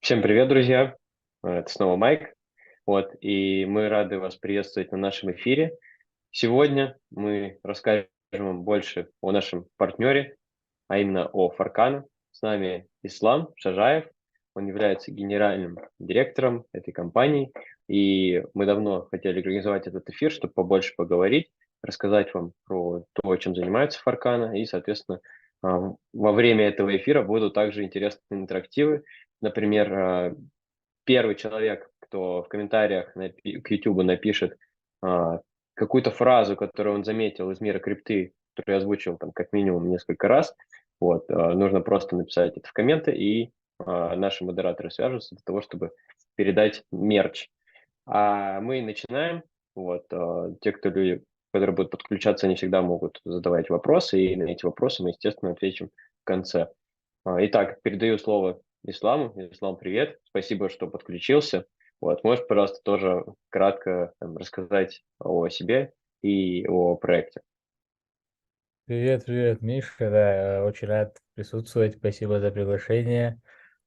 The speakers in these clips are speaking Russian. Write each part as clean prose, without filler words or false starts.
Всем привет, друзья! Это снова Майк. И мы рады вас приветствовать на нашем эфире. Сегодня мы расскажем вам больше о нашем партнере, а именно о Фаркана. С нами Ислам Шажаев. Он является генеральным директором этой компании. И мы давно хотели организовать этот эфир, чтобы побольше поговорить, рассказать вам про то, чем занимается Фаркана. И, соответственно, во время этого эфира будут также интересные интерактивы. Например, первый человек, кто в комментариях к YouTube напишет а, какую-то фразу, которую он заметил из мира крипты, которую я озвучил там как минимум несколько раз, нужно просто написать это в комменты, и наши модераторы свяжутся для того, чтобы передать мерч. А мы начинаем. Те, которые будут подключаться, они всегда могут задавать вопросы, и на эти вопросы мы, естественно, ответим в конце. Итак, передаю слово Исламу. Ислам, привет. Спасибо, что подключился. Можешь, пожалуйста, тоже кратко рассказать о себе и о проекте. Привет, привет, Миша. Да, очень рад присутствовать. Спасибо за приглашение.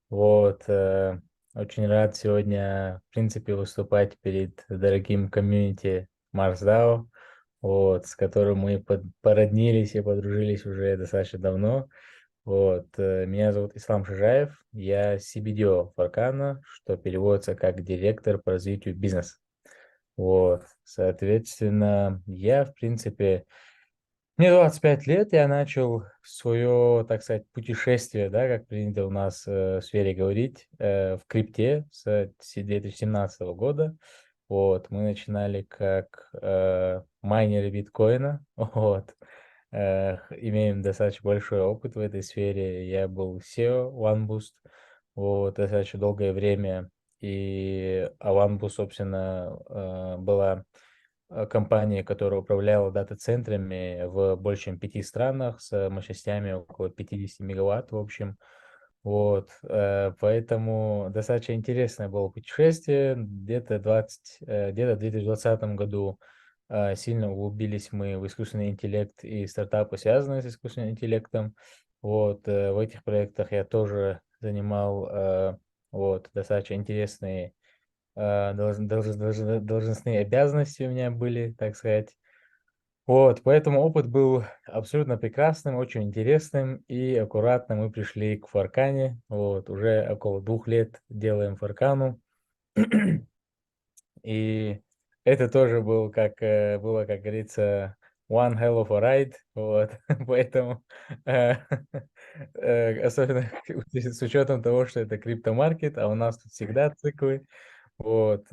Вот, э, Очень рад сегодня, в принципе, выступать перед дорогим комьюнити MarsDAO, с которым мы породнились и подружились уже достаточно давно. Меня зовут Ислам Шижаев, я CBDO Фаркана, что переводится как директор по развитию бизнеса. Соответственно, в принципе, мне 25 лет, я начал свое, так сказать, путешествие, да, как принято у нас в сфере говорить, в крипте с 2017 года. Мы начинали как майнеры биткоина, имеем достаточно большой опыт в этой сфере. Я был SEO OneBoost, достаточно долгое время, OneBoost, собственно, была компания, которая управляла дата-центрами в больше чем 5 странах с мощностями около 50 мегаватт, в общем. Поэтому достаточно интересное было путешествие. Где-то в 2020 году сильно углубились мы в искусственный интеллект и стартапы, связанные с искусственным интеллектом. В этих проектах я тоже занимал достаточно интересные должностные обязанности у меня были, так сказать. Поэтому опыт был абсолютно прекрасным, очень интересным, и аккуратно мы пришли к Фаркане. Уже около 2 лет делаем Фаркану. И это тоже было, как говорится, one hell of a ride. Поэтому, э, особенно с учетом того, что это криптомаркет, а у нас тут всегда циклы. Bull,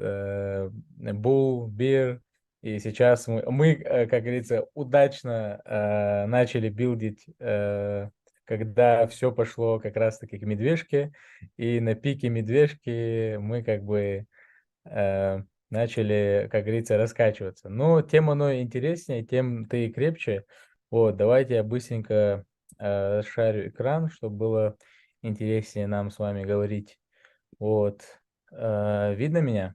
Bear, и сейчас как говорится, удачно начали билдить, когда все пошло как раз-таки к медвежке, и на пике медвежки мы как бы э, начали, как говорится, раскачиваться. Но тем оно интереснее, тем ты и крепче. Давайте я быстренько расшарю экран, чтобы было интереснее нам с вами говорить. Вот, Видно меня?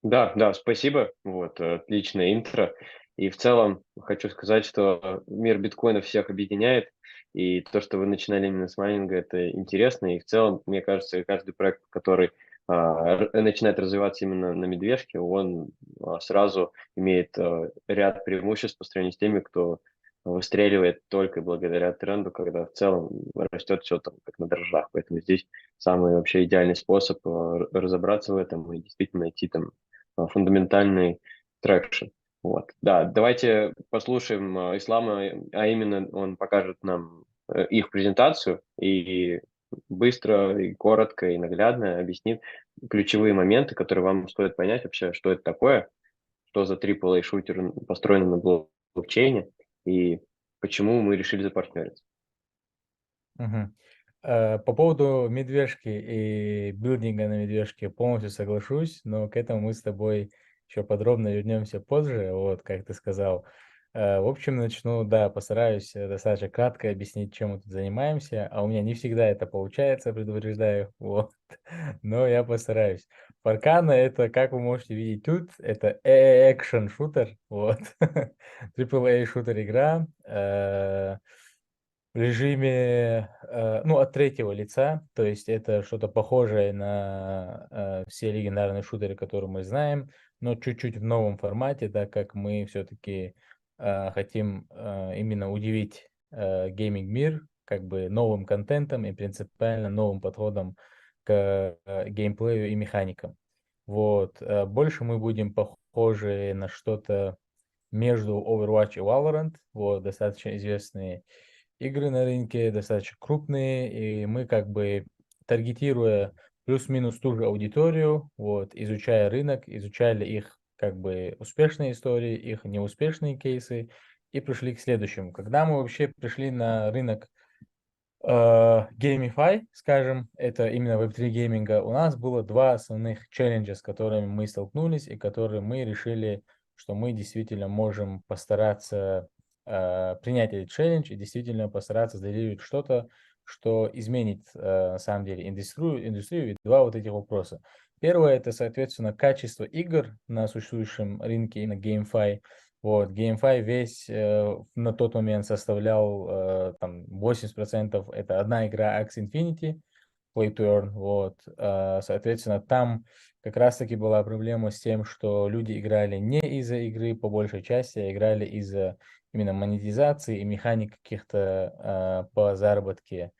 Да, да, спасибо. Отличное интро. И в целом хочу сказать, что мир биткоина всех объединяет. И то, что вы начинали именно с майнинга, это интересно. И в целом, мне кажется, каждый проект, который начинает развиваться именно на медвежке, он сразу имеет ряд преимуществ по сравнению с теми, кто выстреливает только благодаря тренду, когда в целом растет все там как на дрожжах. Поэтому здесь самый вообще идеальный способ разобраться в этом и действительно найти там фундаментальный трекшн. Да, давайте послушаем Ислама, а именно он покажет нам их презентацию и быстро, и коротко, и наглядно объяснит ключевые моменты, которые вам стоит понять вообще, что это такое, что за AAA шутер построен на блокчейне и почему мы решили запартнериться. Мгм. По поводу медвежки и билдинга на медвежке полностью соглашусь, но к этому мы с тобой еще подробно вернемся позже, как ты сказал. В общем, начну, да, постараюсь достаточно кратко объяснить, чем мы тут занимаемся, а у меня не всегда это получается, предупреждаю, но я постараюсь. Фаркана — это, как вы можете видеть тут, это экшен шутер, AAA шутер игра, режиме, ну, от третьего лица, то есть это что-то похожее на все легендарные шутеры, которые мы знаем, но чуть-чуть в новом формате, так как мы все-таки хотим именно удивить гейминг-мир как бы новым контентом и принципиально новым подходом к геймплею и механикам. Вот. Больше мы будем похожи на что-то между Overwatch и Valorant. Вот, достаточно известные игры на рынке, достаточно крупные, и мы как бы таргетируя плюс-минус ту же аудиторию, вот, изучая рынок, изучали их как бы успешные истории, их неуспешные кейсы, и пришли к следующему. Когда мы вообще пришли на рынок GameFi, скажем, это именно Web3 гейминга, у нас было два основных челленджа, с которыми мы столкнулись и которые мы решили, что мы действительно можем постараться принять этот челлендж и действительно постараться сделать что-то, что изменит на самом деле индустрию. И два вот этих вопроса. Первое это, соответственно, качество игр на существующем рынке, на GameFi. Вот, GameFi весь на тот момент составлял там 80% это одна игра Axie Infinity, Play to Earn, вот. Соответственно, там как раз-таки была проблема с тем, что люди играли не из-за игры по большей части, а играли из-за именно монетизации и механик каких-то по заработке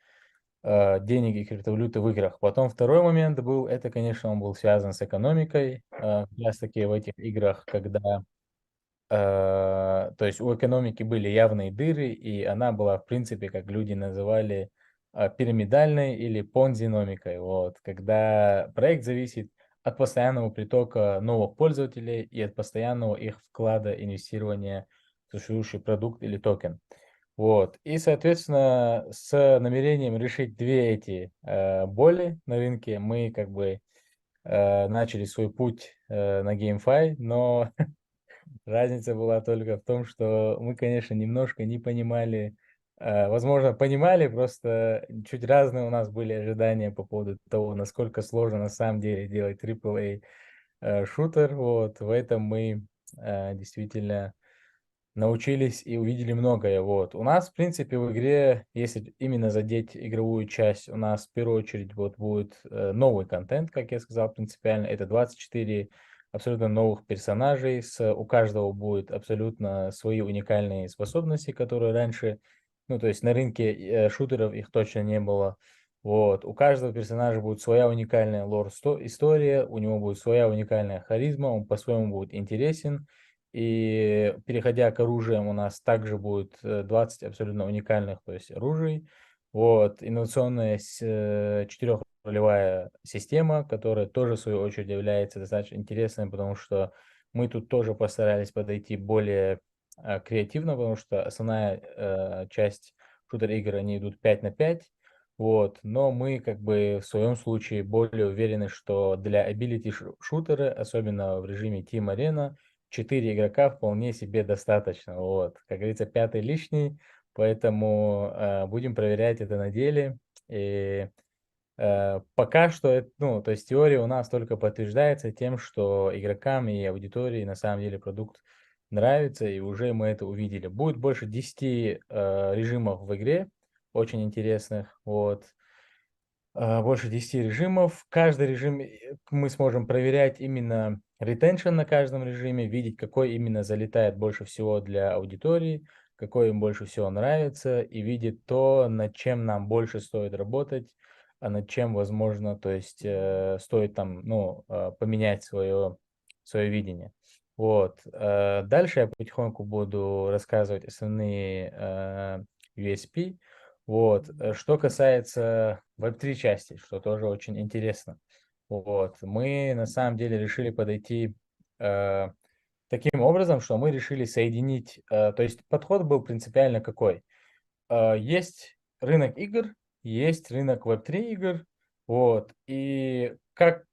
денег и криптовалюты в играх. Потом второй момент был, это, конечно, он был связан с экономикой, как раз-таки в этих играх, когда то есть у экономики были явные дыры, и она была, в принципе, как люди называли, пирамидальной или понзи-номикой. Вот, когда проект зависит от постоянного притока новых пользователей и от постоянного их вклада, инвестирования в существующий продукт или токен. Вот. И, соответственно, с намерением решить две эти боли на рынке мы как бы начали свой путь на GameFi, но разница была только в том, что мы, конечно, немножко не понимали, возможно, понимали, просто чуть разные у нас были ожидания по поводу того, насколько сложно на самом деле делать AAA шутер. Вот, в этом мы действительно научились и увидели многое. Вот. У нас, в принципе, в игре, если именно задеть игровую часть, у нас в первую очередь вот будет новый контент, как я сказал, принципиально. Это 24 абсолютно новых персонажей. У каждого будет абсолютно свои уникальные способности, которые раньше, ну, то есть на рынке шутеров их точно не было. Вот. У каждого персонажа будет своя уникальная лор-история, у него будет своя уникальная харизма, он по-своему будет интересен. И переходя к оружиям, у нас также будет 20 абсолютно уникальных, то есть оружий. Вот, инновационная четырехролевая система, которая тоже, в свою очередь, является достаточно интересной, потому что мы тут тоже постарались подойти более креативно, потому что основная часть шутер-игр, они идут 5 на 5, вот, но мы как бы в своем случае более уверены, что для ability шутера, особенно в режиме Team Arena, 4 игрока вполне себе достаточно. Вот. Как говорится, пятый лишний, поэтому будем проверять это на деле. И пока что, ну, то есть теория у нас только подтверждается тем, что игрокам и аудитории на самом деле продукт нравится, и уже мы это увидели. Будет больше 10 режимов в игре, очень интересных. Вот. Больше 10 режимов. Каждый режим мы сможем проверять именно ретеншн на каждом режиме, видеть, какой именно залетает больше всего для аудитории, какой им больше всего нравится, и видеть то, над чем нам больше стоит работать, а над чем, возможно, то есть стоит там, ну, поменять свое видение. Вот. Дальше я потихоньку буду рассказывать основные USP. Вот. Что касается Web3 части, что тоже очень интересно. Вот. Мы на самом деле решили подойти э, таким образом, что мы решили соединить, то есть подход был принципиально какой? Есть рынок игр, есть рынок Web3 игр, вот, и как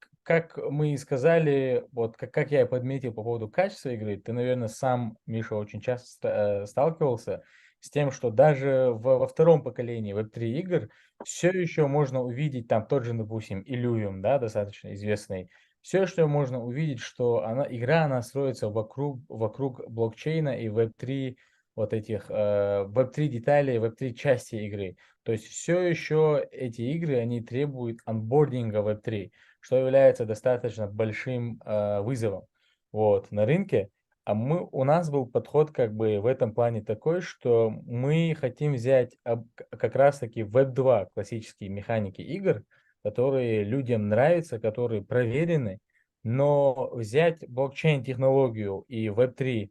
мы и сказали, вот как я и подметил по поводу качества игры, ты, наверное, сам, Миша, очень часто сталкивался с тем, что даже во втором поколении Web3 игр все еще можно увидеть там тот же, допустим, Illuvium, да, достаточно известный, все еще можно увидеть, что игра, она строится вокруг блокчейна и Web3 вот этих Web3 деталей, Web3 части игры. То есть все еще эти игры, они требуют анбординга Web3, что является достаточно большим вызовом вот, на рынке. У нас был подход как бы в этом плане такой, что мы хотим взять как раз-таки Web2 классические механики игр, которые людям нравятся, которые проверены, но взять блокчейн-технологию и Web3,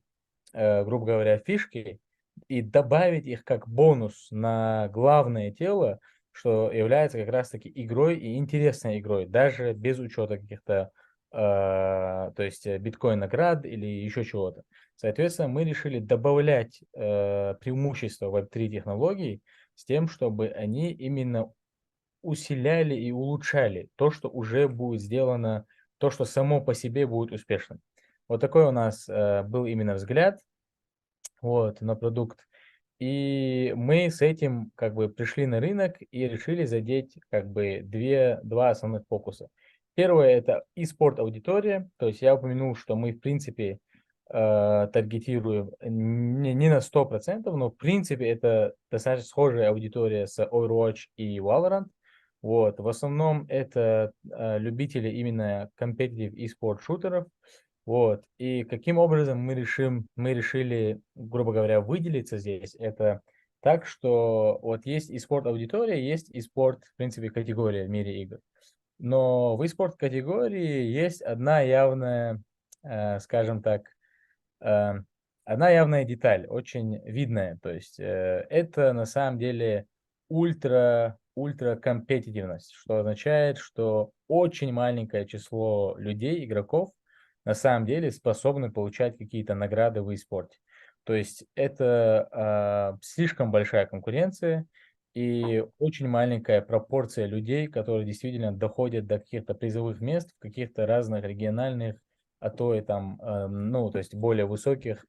грубо говоря, фишки и добавить их как бонус на главное тело, что является как раз-таки игрой и интересной игрой, даже без учета каких-то, то есть биткоин-наград или еще чего-то. Соответственно, мы решили добавлять преимущества Web3 технологий с тем, чтобы они именно усиляли и улучшали то, что уже будет сделано, то, что само по себе будет успешным. Вот такой у нас был именно взгляд вот, на продукт. И мы с этим как бы пришли на рынок и решили задеть как бы два основных фокуса. Первое это e-спорт аудитория, то есть я упомянул, что мы в принципе таргетируем не на 100%, но в принципе это достаточно схожая аудитория с Overwatch и Valorant. Вот, в основном это любители именно competitive e-sport шутеров, вот. И каким образом мы решили, грубо говоря, выделиться здесь? Это так, что вот есть и спорт аудитория, есть и спорт, в принципе, категория в мире игр. Но в e-спорт категории есть одна явная, скажем так, э, одна явная деталь, очень видная. То есть это на самом деле ультра компетитивность, что означает, что очень маленькое число людей, игроков, на самом деле способны получать какие-то награды в e-спорте. То есть это слишком большая конкуренция и очень маленькая пропорция людей, которые действительно доходят до каких-то призовых мест в каких-то разных региональных, а то и там, ну, то есть более высоких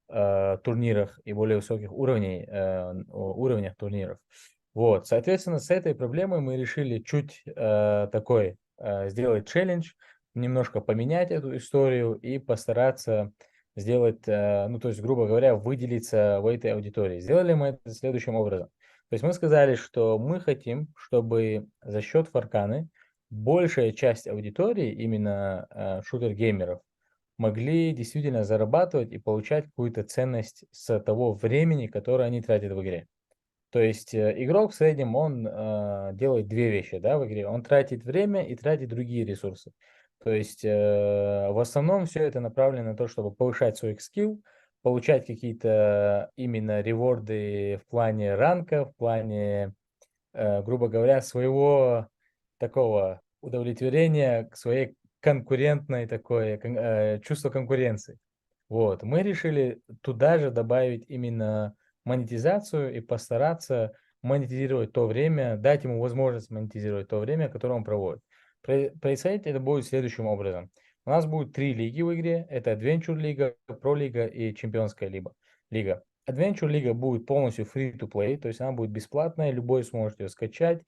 турнирах и более высоких уровнях турниров. Вот, соответственно, с этой проблемой мы решили чуть сделать челлендж, немножко поменять эту историю и постараться сделать, ну, то есть, грубо говоря, выделиться в этой аудитории. Сделали мы это следующим образом. То есть мы сказали, что мы хотим, чтобы за счет Фарканы большая часть аудитории, именно шутер-геймеров, могли действительно зарабатывать и получать какую-то ценность с того времени, которое они тратят в игре. То есть игрок в среднем, он делает две вещи, да, в игре. Он тратит время и тратит другие ресурсы. То есть в основном все это направлено на то, чтобы повышать свой скилл, получать какие-то именно реворды в плане ранка, в плане, грубо говоря, своего такого удовлетворения, к своей конкурентной такое, чувство конкуренции. Вот, мы решили туда же добавить именно монетизацию и постараться монетизировать то время, дать ему возможность монетизировать то время, которое он проводит. Происходить это будет следующим образом. У нас будет три лиги в игре. Это Adventure лига, Pro лига и Чемпионская лига. Adventure лига будет полностью free-to-play, то есть она будет бесплатная, любой сможет ее скачать,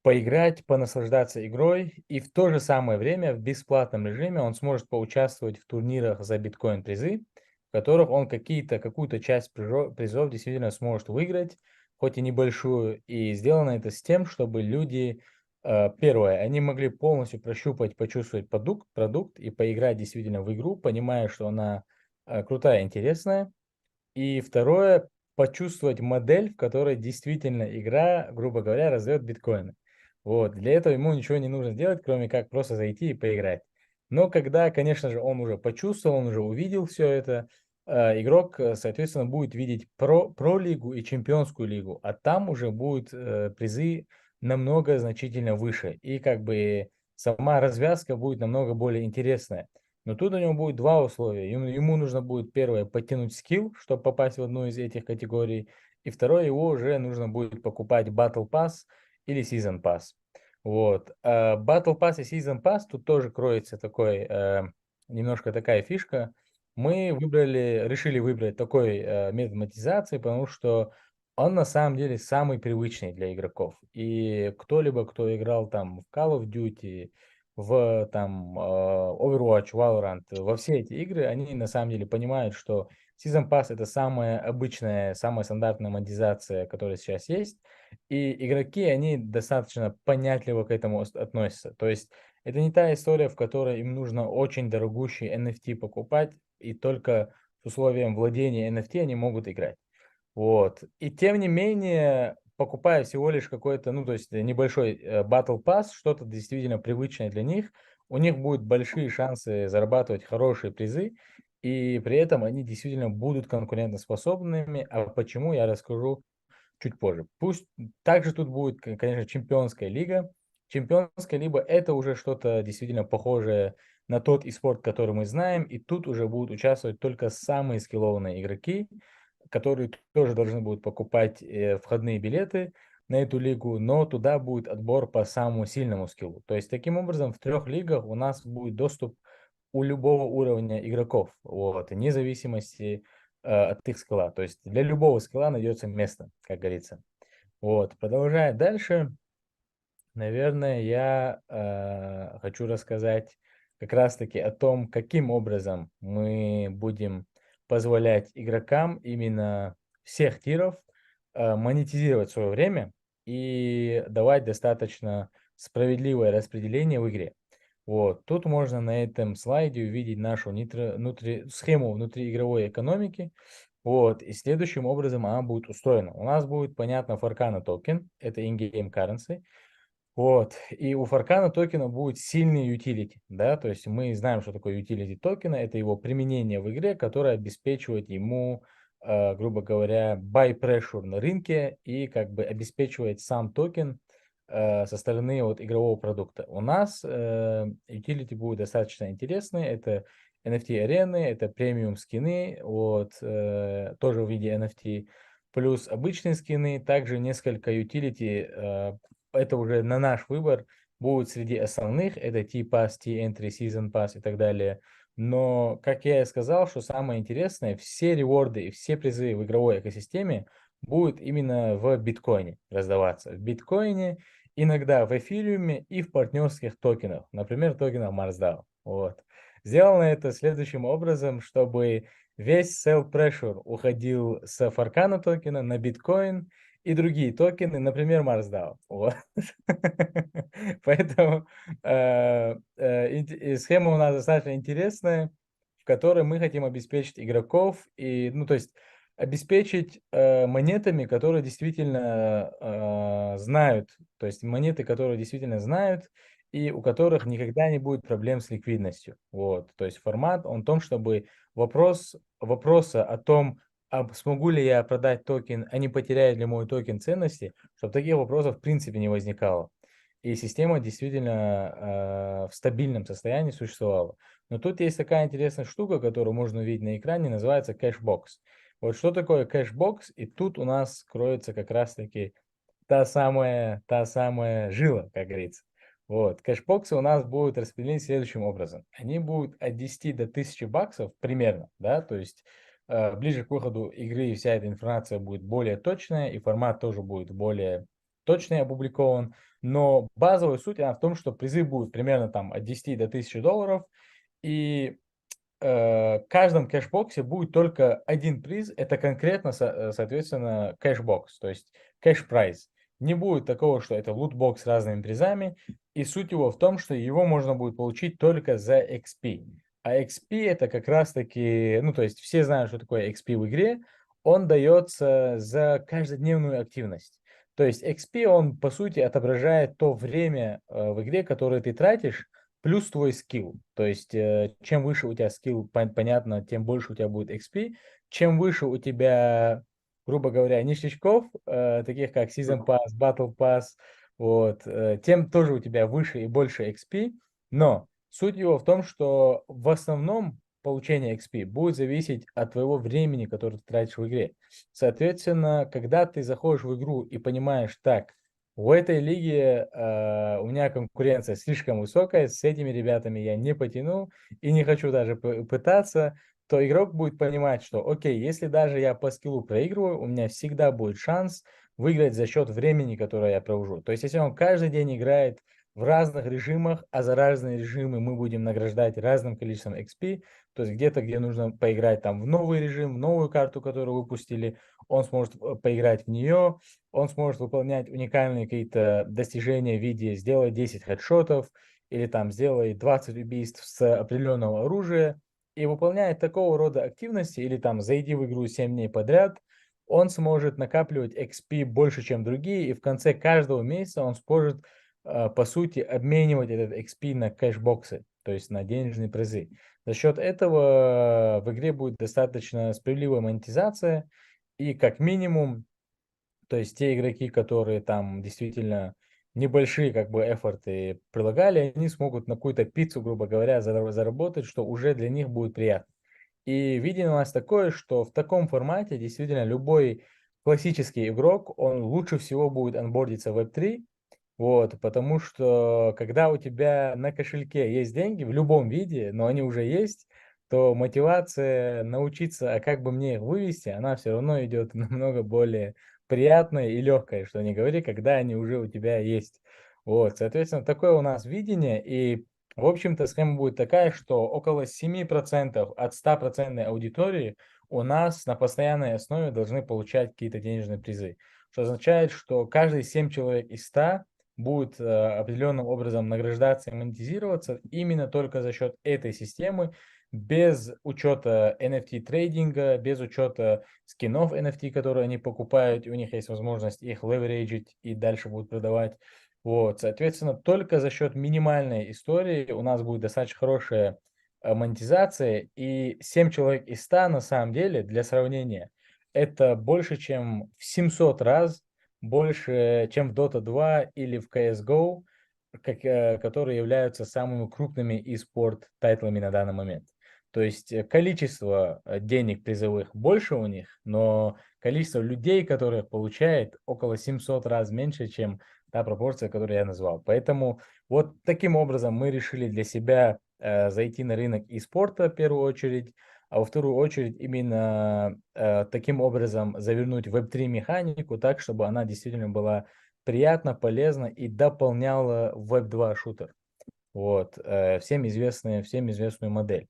поиграть, понаслаждаться игрой, и в то же самое время в бесплатном режиме он сможет поучаствовать в турнирах за биткоин-призы, в которых он какую-то часть призов действительно сможет выиграть, хоть и небольшую, и сделано это с тем, чтобы люди, первое, они могли полностью прощупать, почувствовать продукт и поиграть действительно в игру, понимая, что она крутая, интересная, и второе, почувствовать модель, в которой действительно игра, грубо говоря, раздает биткоины. Вот. Для этого ему ничего не нужно делать, кроме как просто зайти и поиграть. Но когда, конечно же, он уже почувствовал, он уже увидел все это, игрок, соответственно, будет видеть про-лигу и чемпионскую лигу, а там уже будут призы намного значительно выше. И как бы сама развязка будет намного более интересная. Но тут у него будет два условия. Ему нужно будет первое подтянуть скилл, чтобы попасть в одну из этих категорий. И второе, его уже нужно будет покупать Battle Pass или Season Pass. Вот. Battle Pass и Season Pass тут тоже кроется немножко такая фишка. Решили выбрать такой метод монетизации, потому что он на самом деле самый привычный для игроков. И кто-либо, кто играл там в Call of Duty, в там Overwatch, Valorant, во все эти игры, они на самом деле понимают, что Season Pass это самая обычная, самая стандартная монетизация, которая сейчас есть, и игроки, они достаточно понятливо к этому относятся. То есть это не та история, в которой им нужно очень дорогущий NFT покупать, и только с условием владения NFT они могут играть. Вот. И тем не менее, покупая всего лишь какой-то, ну, то есть небольшой Battle Pass, что-то действительно привычное для них, у них будут большие шансы зарабатывать хорошие призы, и при этом они действительно будут конкурентоспособными. А почему, я расскажу чуть позже. Пусть также тут будет, конечно, чемпионская лига. Чемпионская лига это уже что-то действительно похожее на тот спорт, который мы знаем, и тут уже будут участвовать только самые скиллованные игроки, которые тоже должны будут покупать входные билеты на эту лигу, но туда будет отбор по самому сильному скиллу. То есть таким образом в 3 лигах у нас будет доступ у любого уровня игроков, вот, вне зависимости от их скилла. То есть для любого скилла найдется место, как говорится. Вот, продолжая дальше, наверное, я хочу рассказать как раз-таки о том, каким образом мы будем позволять игрокам именно всех тиров монетизировать свое время и давать достаточно справедливое распределение в игре. Вот, тут можно на этом слайде увидеть нашу схему внутриигровой экономики. Вот, и следующим образом она будет устроена. У нас будет, понятно, Фаркана токен, это in-game currency. Вот, и у Фаркана токена будет сильный utility, да, то есть мы знаем, что такое utility токена, это его применение в игре, которое обеспечивает ему, грубо говоря, buy pressure на рынке и как бы обеспечивает сам токен со стороны вот игрового продукта. У нас utility будет достаточно интересный, это NFT-арены, это премиум скины, вот, тоже в виде NFT, плюс обычные скины, также несколько utility это уже на наш выбор, будут среди основных, это T-Pass, T-Entry, Season Pass и так далее. Но, как я и сказал, что самое интересное, все реворды и все призы в игровой экосистеме будут именно в биткоине раздаваться. В биткоине, иногда в эфириуме и в партнерских токенах, например, токенах Marsdao. Вот. Сделано это следующим образом, чтобы весь sell pressure уходил с Фаркана токена на биткоин, и другие токены, например, Marsdao. Вот. Поэтому схема у нас достаточно интересная, в которой мы хотим обеспечить игроков и, ну, то есть обеспечить монетами, которые действительно знают, то есть монеты, которые действительно знают и у которых никогда не будет проблем с ликвидностью. Вот, то есть формат он в том, чтобы вопроса о том, а смогу ли я продать токен, а не потеряет ли мой токен ценности, чтобы таких вопросов в принципе не возникало. И система действительно в стабильном состоянии существовала. Но тут есть такая интересная штука, которую можно увидеть на экране, называется кэшбокс. Вот что такое кэшбокс? И тут у нас кроется как раз-таки та самая жила, как говорится. Вот, кэшбоксы у нас будут распределены следующим образом. Они будут от 10 до 1000 баксов примерно, да, то есть ближе к выходу игры вся эта информация будет более точная, и формат тоже будет более точный опубликован. Но базовая суть она в том, что призы будут примерно там от 10 до 1000 долларов, и в каждом кэшбоксе будет только один приз, это конкретно, соответственно, кэшбокс, то есть кэш-прайз. Не будет такого, что это лутбокс с разными призами, и суть его в том, что его можно будет получить только за XP. А XP это как раз-таки, ну то есть все знают, что такое XP в игре, он дается за каждодневную активность. То есть XP, он по сути отображает то время в игре, которое ты тратишь, плюс твой скилл. То есть, чем выше у тебя скилл, понятно, тем больше у тебя будет XP. Чем выше у тебя, грубо говоря, ништячков, таких как Season Pass, Battle Pass, вот, тем тоже у тебя выше и больше XP. Но суть его в том, что в основном получение XP будет зависеть от твоего времени, которое ты тратишь в игре. Соответственно, когда ты заходишь в игру и понимаешь, так, в этой лиге у меня конкуренция слишком высокая, с этими ребятами я не потяну и не хочу даже пытаться, то игрок будет понимать, что окей, если даже я по скиллу проигрываю, у меня всегда будет шанс выиграть за счет времени, которое я провожу. То есть, если он каждый день играет в разных режимах, а за разные режимы мы будем награждать разным количеством XP. То есть где-то, где нужно поиграть там в новый режим, в новую карту, которую выпустили, он сможет поиграть в нее, он сможет выполнять уникальные какие-то достижения в виде сделай 10 хедшотов или там сделай 20 убийств с определенного оружия. И выполняя такого рода активности или там зайди в игру 7 дней подряд, он сможет накапливать XP больше, чем другие, и в конце каждого месяца он сможет по сути, обменивать этот XP на кэшбоксы, то есть на денежные призы. За счет этого в игре будет достаточно справедливая монетизация, и как минимум, то есть те игроки, которые там действительно небольшие как бы эфорты прилагали, они смогут на какую-то пиццу, грубо говоря, заработать, что уже для них будет приятно. И видение у нас такое, что в таком формате действительно любой классический игрок, он лучше всего будет анбордиться в Web3, вот, потому что когда у тебя на кошельке есть деньги в любом виде, но они уже есть, то мотивация научиться, а как бы мне их вывести, она все равно идет намного более приятная и легкая, что не говори, когда они уже у тебя есть. Вот, соответственно, такое у нас видение, и, в общем-то, схема будет такая, что около 7% от 100% аудитории у нас на постоянной основе должны получать какие-то денежные призы, что означает, что каждые 7 человек из 100 будет определенным образом награждаться и монетизироваться именно только за счет этой системы, без учета NFT-трейдинга, без учета скинов NFT, которые они покупают, и у них есть возможность их левериджить и дальше будут продавать. Вот, соответственно, только за счет минимальной истории у нас будет достаточно хорошая монетизация, и 7 человек из 100 на самом деле, для сравнения, это больше, чем в 700 раз больше, чем в Dota 2 или в CSGO, которые являются самыми крупными e-спорт тайтлами на данный момент. То есть количество денег призовых больше у них, но количество людей, которые их получает, около 700 раз меньше, чем та пропорция, которую я назвал. Поэтому вот таким образом мы решили для себя зайти на рынок e-спорта в первую очередь, а во вторую очередь именно таким образом завернуть Web3 механику так, чтобы она действительно была приятна, полезна и дополняла Web2 шутер. Вот, всем известную модель.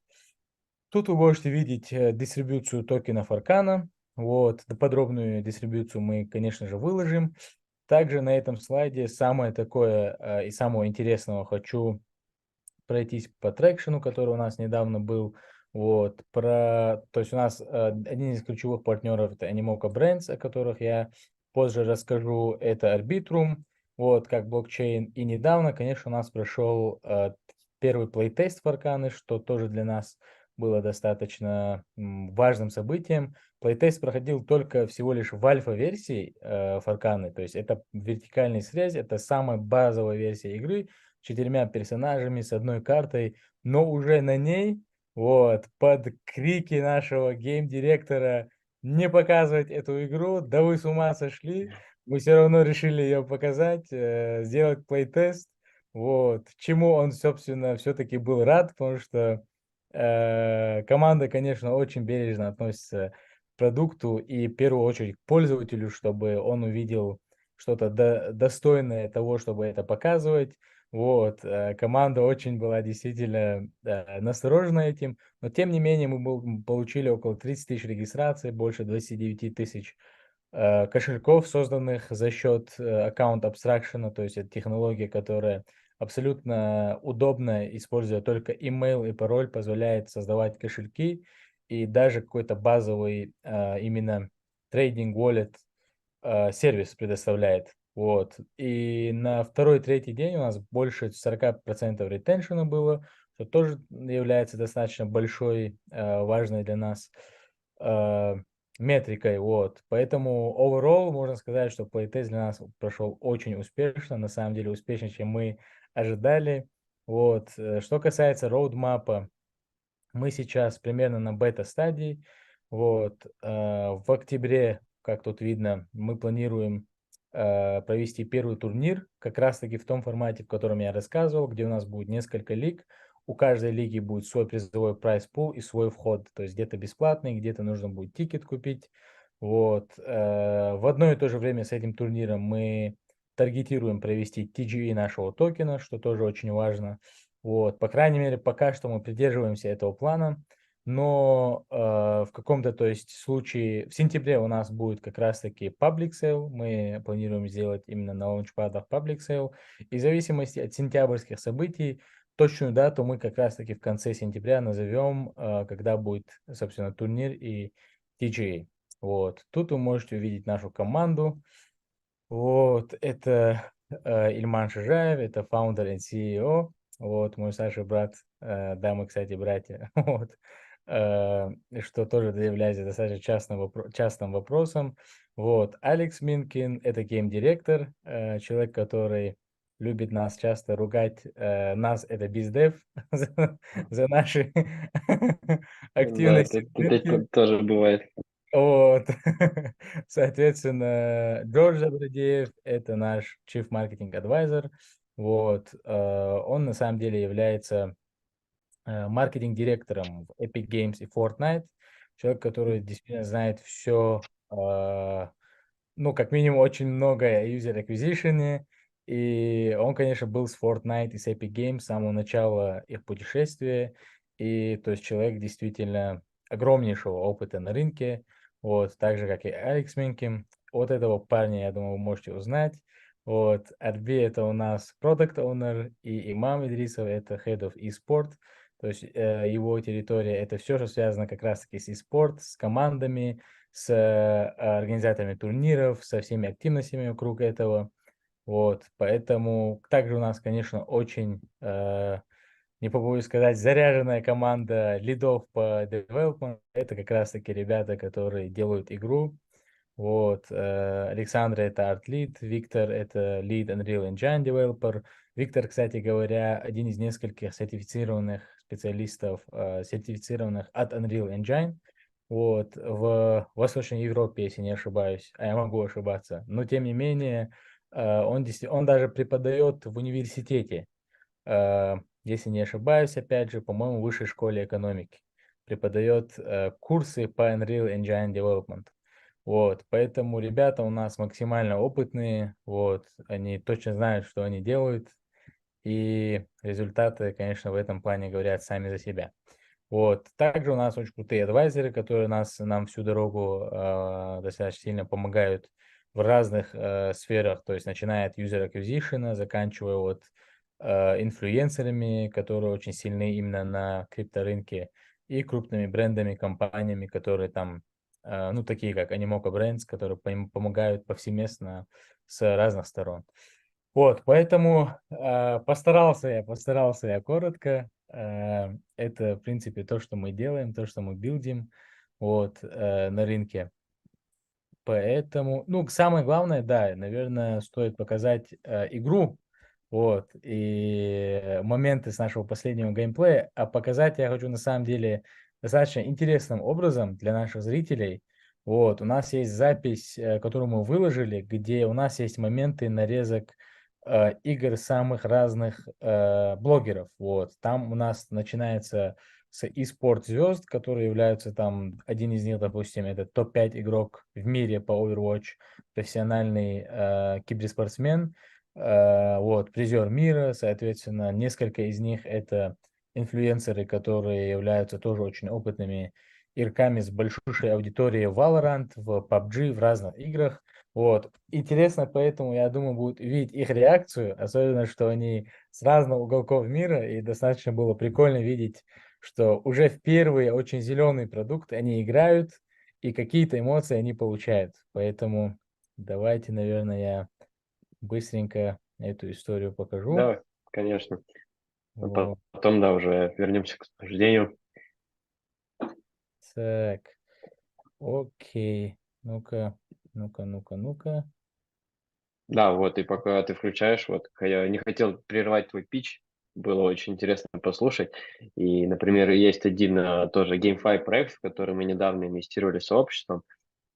Тут вы можете видеть дистрибьюцию токенов Аркана. Вот, подробную дистрибьюцию мы, конечно же, выложим. Также на этом слайде самое такое и самого интересного хочу пройтись по трекшену, который у нас недавно был. Вот, то есть у нас один из ключевых партнеров это Animoca Brands, о которых я позже расскажу. Это Arbitrum, вот, как блокчейн. И недавно, конечно, у нас прошел первый плейтест Фарканы, что тоже для нас было достаточно важным событием. Плейтест проходил только всего лишь в альфа-версии Фарканы, то есть это вертикальная связь, это самая базовая версия игры, 4 персонажами, с одной картой, но уже на ней, вот, под крики нашего гейм-директора не показывать эту игру, да вы с ума сошли, мы все равно решили ее показать, сделать плейтест, вот, чему он, собственно, все-таки был рад, потому что команда, конечно, очень бережно относится к продукту и в первую очередь к пользователю, чтобы он увидел что-то достойное того, чтобы это показывать. Вот, команда очень была действительно насторожена этим, но тем не менее мы получили около 30 тысяч регистраций, больше 29 тысяч кошельков, созданных за счет аккаунт абстракшена, то есть это технология, которая абсолютно удобно, используя только email и пароль, позволяет создавать кошельки и даже какой-то базовый именно трейдинг wallet сервис предоставляет. Вот. И на второй-третий день у нас больше 40% ретеншена было, что тоже является достаточно большой, важной для нас э, метрикой. Вот. Поэтому overall можно сказать, что плейтест для нас прошел очень успешно, на самом деле успешнее, чем мы ожидали. Вот. Что касается роудмапа, мы сейчас примерно на бета-стадии. Вот. В октябре, как тут видно, мы планируем провести первый турнир, как раз-таки в том формате, в котором я рассказывал, где у нас будет несколько лиг. У каждой лиги будет свой призовой прайс-пул и свой вход. То есть где-то бесплатный, где-то нужно будет тикет купить. Вот. В одно и то же время с этим турниром мы таргетируем провести TGE нашего токена, что тоже очень важно. Вот, по крайней мере, пока что мы придерживаемся этого плана, но в каком-то, то есть, случае, в сентябре у нас будет как раз-таки public sale, мы планируем сделать именно на лаунчпадах public sale, и в зависимости от сентябрьских событий, точную дату мы как раз-таки в конце сентября назовем, когда будет, собственно, турнир и TGA. Вот, тут вы можете увидеть нашу команду. Вот, это Ильман Шижаев, это фаундер и CEO. Вот, мой старший брат, да, мы, кстати, братья. Вот, что тоже является достаточно частым вопросом. Вот, Алекс Минкин, это гейм-директор, человек, который любит нас часто ругать. Нас это бездев за наши Да, активности в рынке. тоже бывает. Вот, соответственно, Джордж Добродеев– это наш Chief Marketing Advisor. Вот, он на самом деле является маркетинг-директором в Epic Games и Fortnite. Человек, который действительно знает все, ну, как минимум, очень много о user acquisition. И он, конечно, был с Fortnite и с Epic Games с самого начала их путешествия. И то есть человек действительно огромнейшего опыта на рынке. Вот, так же, как и Алекс Минкин. Вот этого парня, я думаю, вы можете узнать. Вот, Арби это у нас Product Owner, и Имам Идрисов это Head of eSport. То есть его территория это все, что связано как раз-таки с eSport, с командами, с организаторами турниров, со всеми активностями вокруг этого. Вот, поэтому также у нас, конечно, очень, не побоюсь сказать, заряженная команда лидов по development. Это как раз-таки ребята, которые делают игру. Вот, Александр это Art Lead, Виктор это Lead Unreal Engine Developer. Виктор, кстати говоря, один из нескольких сертифицированных специалистов, сертифицированных от Unreal Engine. Вот, в Восточной Европе, если не ошибаюсь, а я могу ошибаться. Но тем не менее, он даже преподает в университете, если не ошибаюсь, опять же, по-моему, в Высшей школе экономики. Преподает курсы по Unreal Engine Development. Вот, поэтому ребята у нас максимально опытные, вот, они точно знают, что они делают, и результаты, конечно, в этом плане говорят сами за себя. Вот, также у нас очень крутые адвайзеры, которые нам всю дорогу достаточно сильно помогают в разных сферах, то есть начиная от user acquisition, заканчивая вот инфлюенсерами, которые очень сильны именно на крипторынке, и крупными брендами, компаниями, которые там ну, такие как Animoca Brands, которые помогают повсеместно с разных сторон. Вот, поэтому постарался я коротко. Это, в принципе, то, что мы делаем, то, что мы билдим вот, на рынке. Поэтому, ну, самое главное, да, наверное, стоит показать игру, вот, и моменты с нашего последнего геймплея, а показать я хочу на самом деле достаточно интересным образом для наших зрителей. Вот, у нас есть запись, которую мы выложили, где у нас есть моменты нарезок игр самых разных блогеров. Вот, там у нас начинается с eSport звезд, которые являются там, один из них, допустим, это топ-5 игрок в мире по Overwatch, профессиональный киберспортсмен, вот, призер мира, соответственно, несколько из них это инфлюенсеры, которые являются тоже очень опытными игроками с большой аудиторией в Valorant, в PUBG, в разных играх. Вот. Интересно, поэтому, я думаю, будут видеть их реакцию, особенно, что они с разных уголков мира, и достаточно было прикольно видеть, что уже в первые очень зеленый продукт они играют, и какие-то эмоции они получают. Поэтому давайте, наверное, я быстренько эту историю покажу. Да, конечно. А Вот. потом, да, уже вернемся к обсуждению. Так, окей. Ну-ка, ну-ка. Да, вот, и пока ты включаешь, вот, я не хотел прерывать твой пич, было очень интересно послушать. И, например, есть один тоже GameFi проект, в который мы недавно инвестировали с сообществом,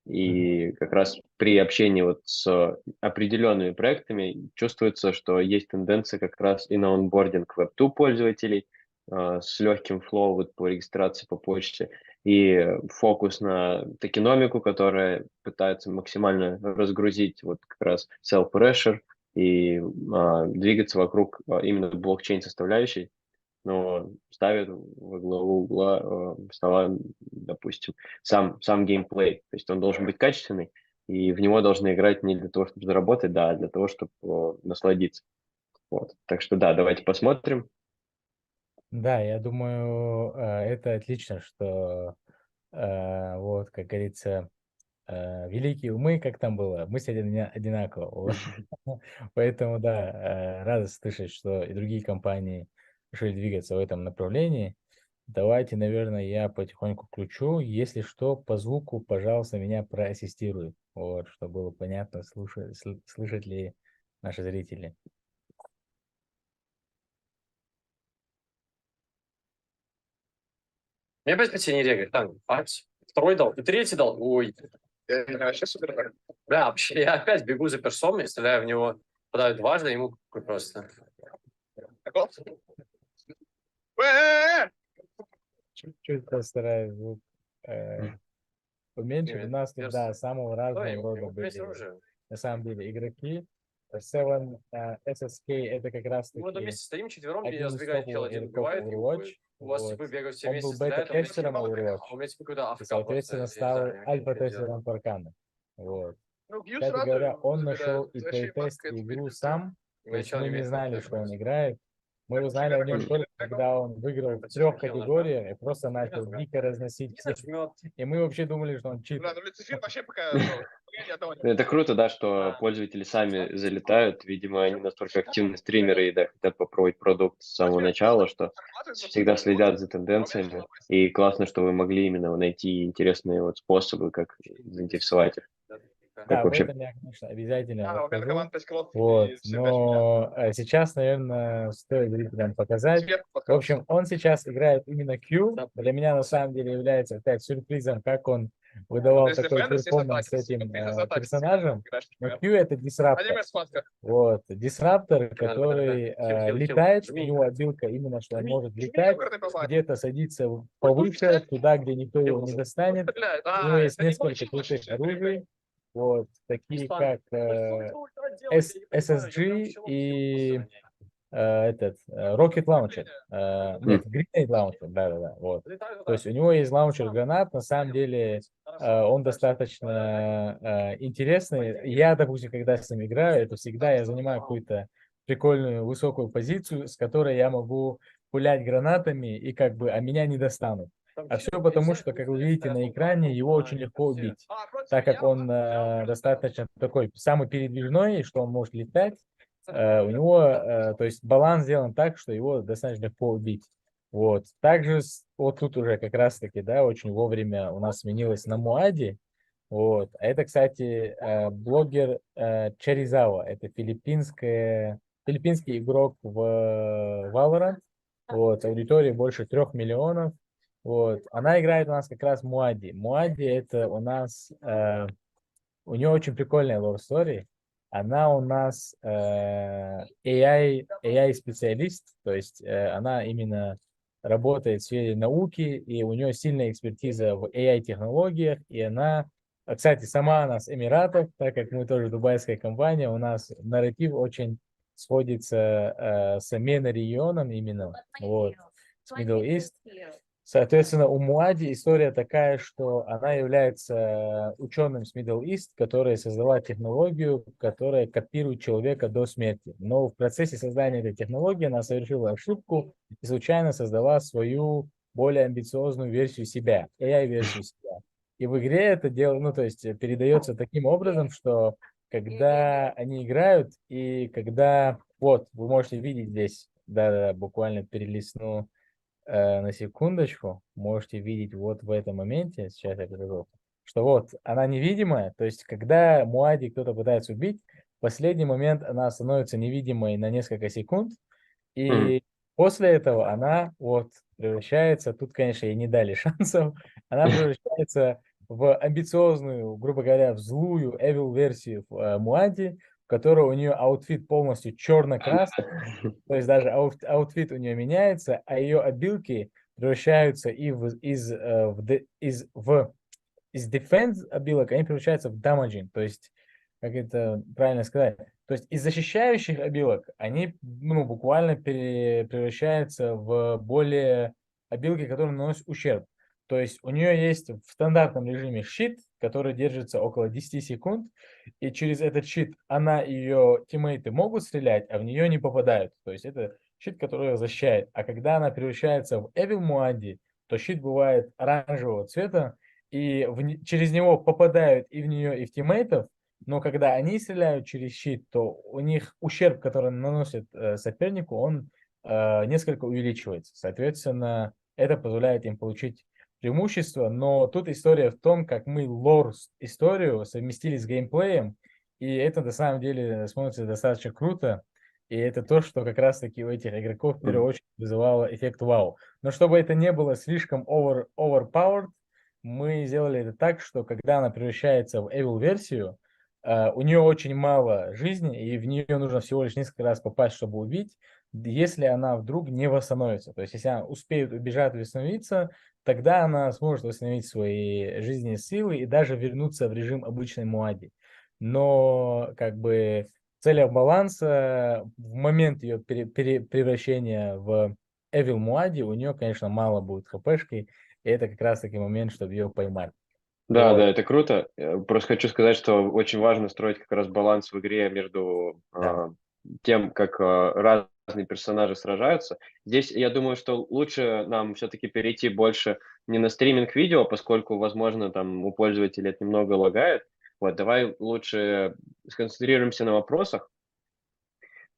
Мгм. и как раз при общении вот с определенными проектами чувствуется, что есть тенденция как раз и на онбординг Web2 пользователей с легким флоу вот по регистрации по почте, и фокус на токеномику, которая пытается максимально разгрузить вот как раз sell pressure и двигаться вокруг именно блокчейн-составляющей, но ставят во главу угла стола, допустим, сам геймплей. То есть он должен быть качественный, и в него должны играть не для того, чтобы заработать, да, а для того, чтобы насладиться. Вот. Так что да, давайте посмотрим. Да, я думаю, это отлично, что вот, как говорится, великие умы, как там было, мыслят одинаково. Вот. Поэтому, да, рад слышать, что и другие компании решили двигаться в этом направлении. Давайте, наверное, я потихоньку включу. Если что, по звуку, пожалуйста, меня проассистируй. Вот, чтобы было понятно, слышат ли наши зрители. Мне опять последний регуль. Так, второй дал, и третий дал. Ой. Вообще супер. Да, вообще, я опять бегу за персом и стреляю в него. Подаю дважды, ему просто. Чуть-чуть постараюсь звук уменьшить. У нас тут, да, самого разного рода были, на самом деле, игроки. Seven SSK это как раз Мы на таки месте стоим четвером, и один из разбегает чел, топовых один игроков убивает, и Overwatch. у вас Вот. типы бегают все Он вместе, был стреляют, а у меня бета-тестером типа, Overwatch а у меня типа какой-то и, АФК соответственно, просто, я не стал знаю, альфа-тестером Паркана. Вот. Кстати говоря, он нашел и плейтест и игру сам, то есть мы не знали, что он играет. Мы узнали о нем только когда он выиграл в 3 категориях и просто начал дико разносить всех. И мы вообще думали, что он чит. Это круто, да, что пользователи сами залетают. Видимо, они настолько активные стримеры и да, хотят попробовать продукт с самого начала, что всегда следят за тенденциями. И классно, что вы могли именно найти интересные вот способы, как заинтересовать их. Как Да, в вообще? этом я, конечно, обязательно расскажу. Вот, но сейчас, наверное, стоит зрителям показать. В общем, он сейчас играет именно Q. Для меня, на самом деле, является опять сюрпризом, как он выдавал такой перформанс с этим персонажем. Но Q — это дисраптор. Вот, дисраптор, который летает, у него обилка именно, что он может летать, где-то садиться повыше, туда, где никто его не достанет. У него есть несколько крутых оружий. Вот, такие как SSG и Rocket Launcher. Нет, Grenade Launcher, да-да-да. Вот. То есть у него есть лаунчер гранат, на самом деле он достаточно интересный. Я, допустим, когда с ним играю, это всегда я занимаю какую-то прикольную высокую позицию, с которой я могу пулять гранатами и как бы, а меня не достанут. А все потому, что, как вы видите на экране, его очень легко убить, так как он достаточно такой самый передвижной, что он может летать. У него, то есть баланс сделан так, что его достаточно легко убить. Вот. Также вот тут уже как раз-таки, да, очень вовремя у нас сменилось на Муади. Вот. А это, кстати, блогер Чаризава. Это филиппинский игрок в Valorant. Вот. Аудитория больше 3 миллионов. Вот. Она играет у нас как раз Муади. Муади это у нас... у нее очень прикольная lore story. Она у нас AI-специалист, то есть она именно работает в сфере науки, и у нее сильная экспертиза в AI-технологиях, и она, кстати, сама она с Эмиратов, так как мы тоже дубайская компания, у нас нарратив очень сходится с MENA-регионом именно, вот, с Middle East. Соответственно, у Муади история такая, что она является ученым с Middle East, которая создала технологию, которая копирует человека до смерти. Но в процессе создания этой технологии она совершила ошибку и случайно создала свою более амбициозную версию себя, AI-версию себя. И в игре это дело, ну, то есть передается таким образом, что когда они играют и когда, вот, вы можете видеть здесь, да, буквально перелистну на секундочку, можете видеть вот в этом моменте, сейчас я покажу, что вот она невидимая, то есть когда Муади кто-то пытается убить, в последний момент она становится невидимой на несколько секунд, и после этого она вот превращается, тут, конечно, ей не дали шансов, она превращается в амбициозную, грубо говоря, в злую evil версию Муади, в которой у нее аутфит полностью черно-красный, то есть даже аутфит у нее меняется, а ее обилки превращаются и из defense обилок, они превращаются в damaging, то есть, как это правильно сказать, То есть из защищающих обилок они ну, буквально превращаются в более обилки, которые наносят ущерб. То есть у нее есть в стандартном режиме щит, который держится около 10 секунд, и через этот щит она и ее тиммейты могут стрелять, а в нее не попадают. То есть это щит, который ее защищает. А когда она превращается в Evil Muad'Dib, то щит бывает оранжевого цвета, и через него попадают и в нее, и в тиммейтов, но когда они стреляют через щит, то у них ущерб, который наносит сопернику, он несколько увеличивается. Соответственно, это позволяет им получить преимущество, но тут история в том, как мы лор-историю совместили с геймплеем, и это на самом деле смотрится достаточно круто, и это то, что как раз-таки у этих игроков в первую очередь вызывало эффект вау. Но чтобы это не было слишком overpowered, мы сделали это так, что когда она превращается в Evil-версию, у нее очень мало жизни, и в нее нужно всего лишь несколько раз попасть, чтобы убить, если она вдруг не восстановится. То есть, если она успеет убежать и восстановиться, тогда она сможет восстановить свои жизненные силы и даже вернуться в режим обычной Муади. Но как бы в целях баланса в момент ее превращения в Evil Муади у нее, конечно, мало будет хпшки, и это как раз таки момент, чтобы ее поймать. Да, Вот, да, это круто. Просто хочу сказать, что очень важно строить как раз баланс в игре между да. тем, как разные персонажи сражаются. Здесь я думаю, что лучше нам все-таки перейти больше не на стриминг видео, поскольку, возможно, там у пользователей это немного лагает. Вот, давай лучше сконцентрируемся на вопросах.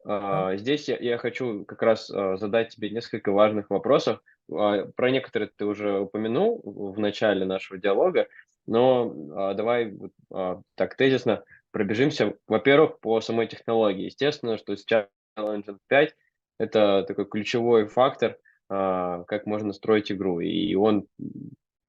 А? Здесь я хочу как раз задать тебе несколько важных вопросов. Про некоторые ты уже упомянул в начале нашего диалога, но давай вот, так тезисно пробежимся. Во-первых, по самой технологии. Естественно, что сейчас Unreal 5 это такой ключевой фактор, как можно строить игру, и он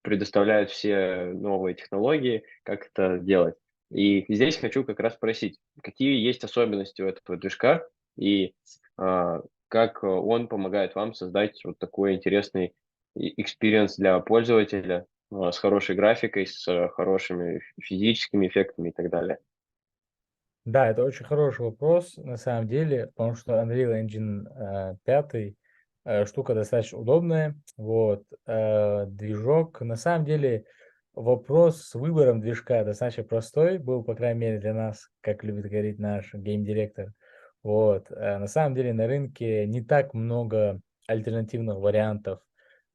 предоставляет все новые технологии, как это делать. И здесь хочу как раз спросить, какие есть особенности у этого движка, и как он помогает вам создать вот такой интересный экспириенс для пользователя с хорошей графикой, с хорошими физическими эффектами и так далее. Да, это очень хороший вопрос, на самом деле, потому что Unreal Engine 5 штука достаточно удобная. Вот, движок, на самом деле, вопрос с выбором движка достаточно простой, был, по крайней мере, для нас, как любит говорить наш гейм-директор. Вот, на самом деле, на рынке не так много альтернативных вариантов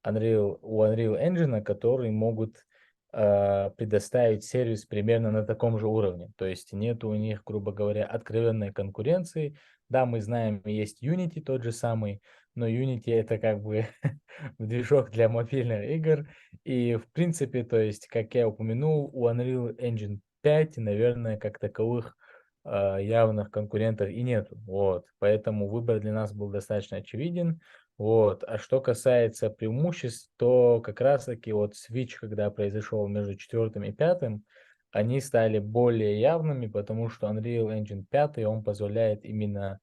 у Unreal Engine, которые могут предоставить сервис примерно на таком же уровне. То есть нет у них, грубо говоря, откровенной конкуренции. Да, мы знаем, есть Unity тот же самый, но Unity это как бы движок для мобильных игр. И в принципе, то есть, как я упомянул, у Unreal Engine 5, наверное, как таковых явных конкурентов и нету. Вот. Поэтому выбор для нас был достаточно очевиден. Вот. А что касается преимуществ, то как раз-таки вот switch, когда произошел между четвертым и пятым, они стали более явными, потому что Unreal Engine 5, он позволяет именно,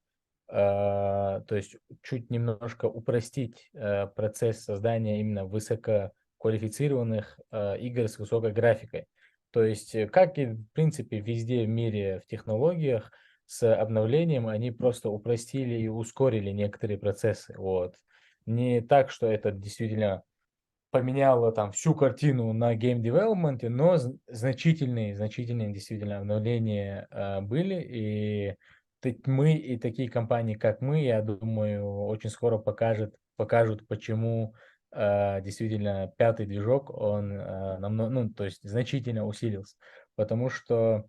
то есть чуть немножко упростить процесс создания именно высококвалифицированных игр с высокой графикой. То есть, как и в принципе везде в мире в технологиях, с обновлением они просто упростили и ускорили некоторые процессы. Вот. Не так, что это действительно поменяло там всю картину на game development, но значительные действительно обновления были. И мы и такие компании, как мы, я думаю, очень скоро покажут, почему действительно пятый движок, он намного, ну, то есть значительно усилился. Потому что,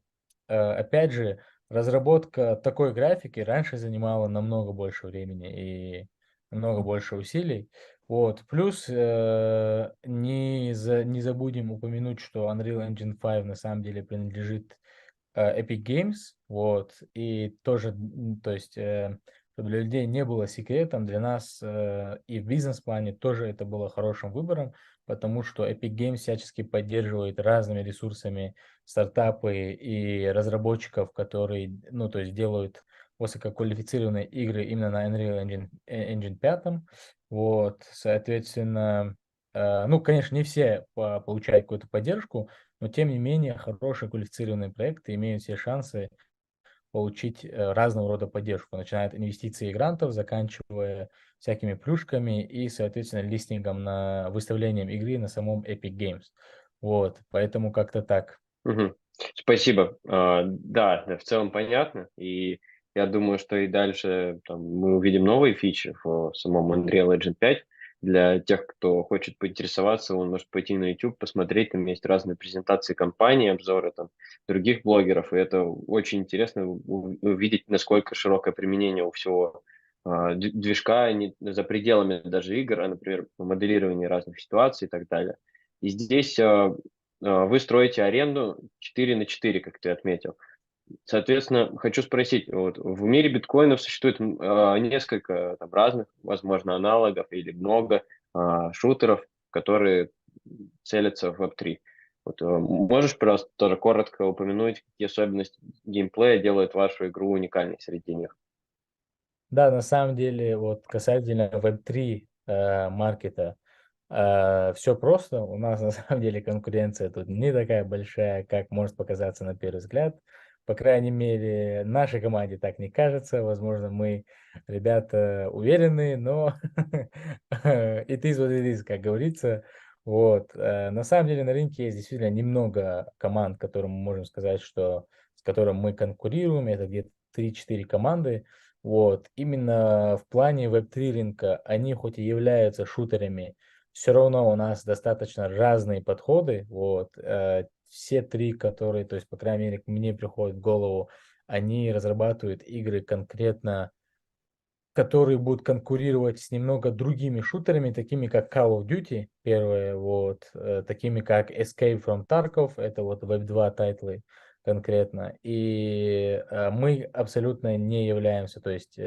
опять же, разработка такой графики раньше занимала намного больше времени и намного больше усилий. Вот. Плюс не забудем упомянуть, что Unreal Engine 5 на самом деле принадлежит Epic Games. Вот. И тоже, то есть, чтобы для людей не было секретом, для нас и в бизнес-плане тоже это было хорошим выбором, потому что Epic Games всячески поддерживает разными ресурсами стартапы и разработчиков, которые, ну, то есть делают высококвалифицированные игры именно на Unreal Engine 5. Вот, соответственно, ну, конечно, не все получают какую-то поддержку, но тем не менее хорошие квалифицированные проекты имеют все шансы получить разного рода поддержку, начиная от инвестиций и грантов, заканчивая всякими плюшками и, соответственно, листингом на выставлением игры на самом Epic Games. Вот, поэтому как-то так. Мгм. Спасибо. Да, в целом понятно. И я думаю, что и дальше там, мы увидим новые фичи в самом Unreal Engine 5. Для тех, кто хочет поинтересоваться, он может пойти на YouTube, посмотреть. Там есть разные презентации компаний, обзоры там, других блогеров. И это очень интересно увидеть, насколько широкое применение у всего движка не за пределами даже игр, а, например, моделирование разных ситуаций и так далее. И здесь вы строите аренду 4 на 4, как ты отметил. Соответственно, хочу спросить, вот, в мире биткоинов существует несколько там, разных, возможно, аналогов или много шутеров, которые целятся в Web3. Вот, можешь просто тоже коротко упомянуть, какие особенности геймплея делают вашу игру уникальной среди них? Да, на самом деле, вот касательно Web3 маркета, все просто. У нас на самом деле конкуренция тут не такая большая, как может показаться на первый взгляд. По крайней мере, нашей команде так не кажется. Возможно, мы ребята уверенные, но it is what it is, как говорится. Вот. На самом деле на рынке есть действительно немного команд, которым мы можем сказать, что с которым мы конкурируем. Это где-то 3-4 команды. Вот. Именно в плане Web3 рынка они хоть и являются шутерами, все равно у нас достаточно разные подходы. Вот. Все три, которые, то есть, по крайней мере, мне приходят в голову, они разрабатывают игры конкретно, которые будут конкурировать с немного другими шутерами, такими как Call of Duty, первые, вот, такими как Escape from Tarkov, это вот Web2 тайтлы конкретно, и мы абсолютно не являемся, то есть,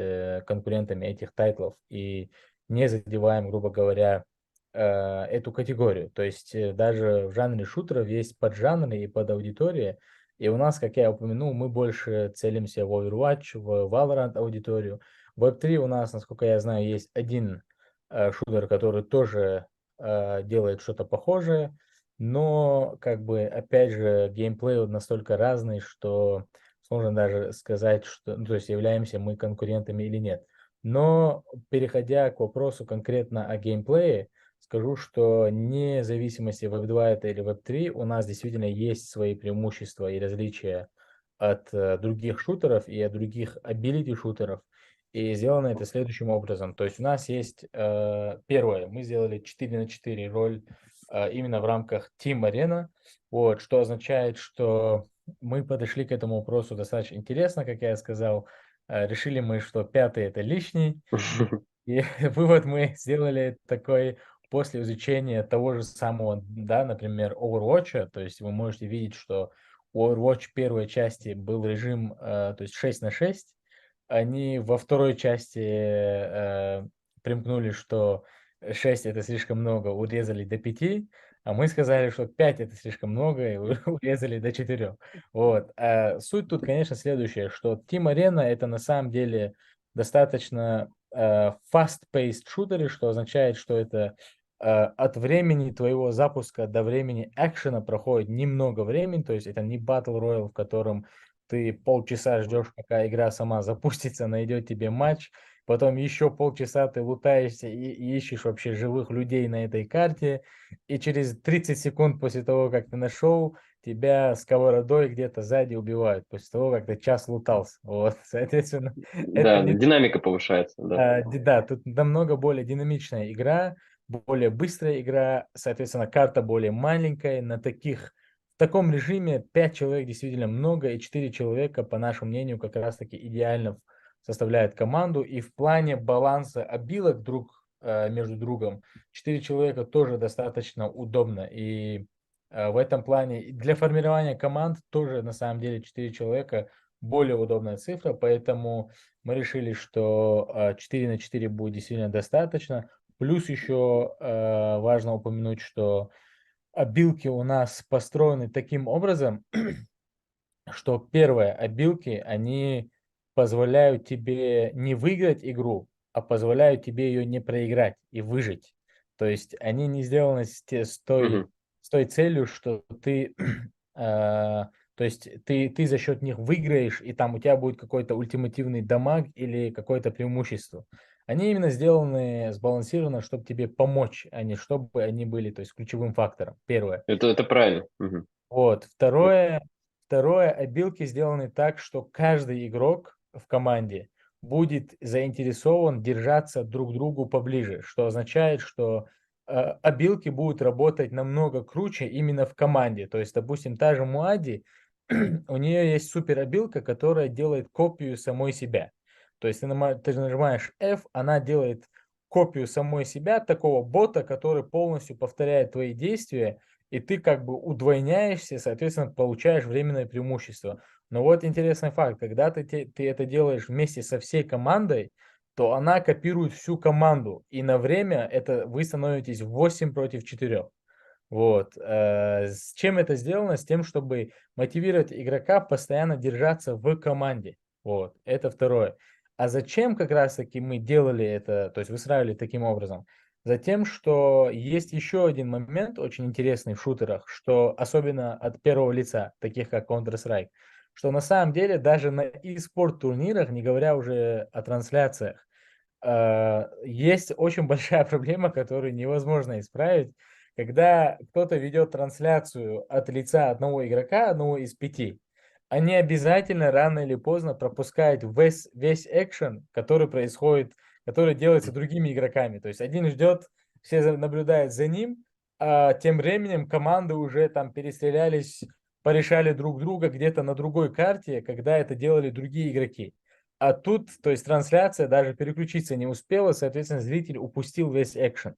конкурентами этих тайтлов и не задеваем, грубо говоря, эту категорию. То есть даже в жанре шутеров есть поджанры и подаудитория, и у нас, как я упомянул, мы больше целимся в Overwatch, в Valorant аудиторию. В Web3 у нас, насколько я знаю, есть один шутер, который тоже делает что-то похожее, но, как бы, опять же, геймплей вот настолько разный, что сложно даже сказать, что, ну, то есть являемся мы конкурентами или нет. Но, переходя к вопросу конкретно о геймплее, скажу, что вне зависимости Web2 это или Web3, у нас действительно есть свои преимущества и различия от других шутеров и от других ability шутеров. И сделано это следующим образом. То есть у нас есть первое, мы сделали 4 на 4 роль именно в рамках Team Arena, вот, что означает, что мы подошли к этому вопросу достаточно интересно, как я сказал. Решили мы, что пятый это лишний, и вывод мы сделали такой после изучения того же самого, да, например, Overwatch. То есть вы можете видеть, что у Overwatch первой части был режим, то есть 6 на 6. Они во второй части примкнули, что 6 это слишком много, урезали до 5, а мы сказали, что 5 это слишком много, и урезали до 4. Вот. Суть тут, конечно, следующая, что Team Arena это на самом деле достаточно fast-paced шутеры, что означает, что это от времени твоего запуска до времени экшена проходит немного времени, то есть это не Battle Royale, в котором ты полчаса ждешь, пока игра сама запустится, найдет тебе матч, потом еще полчаса ты лутаешься и ищешь вообще живых людей на этой карте, и через 30 секунд после того, как ты нашел, тебя сковородой где-то сзади убивают, после того, как ты час лутался. Вот, соответственно, это Да, не динамика повышается, да. да, тут намного более динамичная игра, более быстрая игра, соответственно, карта более маленькая. В таком режиме 5 человек действительно много, и 4 человека, по нашему мнению, как раз-таки идеально составляют команду. И в плане баланса обилок между другом 4 человека тоже достаточно удобно. И в этом плане для формирования команд тоже на самом деле 4 человека более удобная цифра, поэтому мы решили, что 4 на 4 будет действительно достаточно. Плюс еще важно упомянуть, что обилки у нас построены таким образом, что первое, обилки, они позволяют тебе не выиграть игру, а позволяют тебе ее не проиграть и выжить. То есть они не сделаны с той Мгм. целью, что ты, то То есть ты за счет них выиграешь, и там у тебя будет какой-то ультимативный дамаг или какое-то преимущество. Они именно сделаны сбалансированно, чтобы тебе помочь, а не чтобы они были, то есть, ключевым фактором. Первое. Это правильно. Мгм. Вот. Второе, обилки сделаны так, что каждый игрок в команде будет заинтересован держаться друг к другу поближе, что означает, что обилки будут работать намного круче именно в команде. То есть, допустим, та же Муади, у нее есть супер обилка, которая делает копию самой себя. То есть ты нажимаешь F, она делает копию самой себя, такого бота, который полностью повторяет твои действия, и ты как бы удвойняешься, соответственно, получаешь временное преимущество. Но вот интересный факт, когда ты это делаешь вместе со всей командой, то она копирует всю команду, и на время это вы становитесь 8 против 4. Вот. С чем это сделано? С тем, чтобы мотивировать игрока постоянно держаться в команде. Вот. Это второе. А зачем как раз-таки мы делали это, то есть выстраивали таким образом? Затем, что есть еще один момент очень интересный в шутерах, что особенно от первого лица, таких как Counter-Strike, что на самом деле даже на e-спорт турнирах, не говоря уже о трансляциях, есть очень большая проблема, которую невозможно исправить, когда кто-то ведет трансляцию от лица одного игрока, одного из 5. Они обязательно рано или поздно пропускают весь экшен, который происходит, который делается другими игроками. То есть один ждет, все наблюдают за ним, а тем временем команды уже там перестрелялись, порешали друг друга где-то на другой карте, когда это делали другие игроки. А тут, то есть трансляция даже переключиться не успела, соответственно, зритель упустил весь экшен.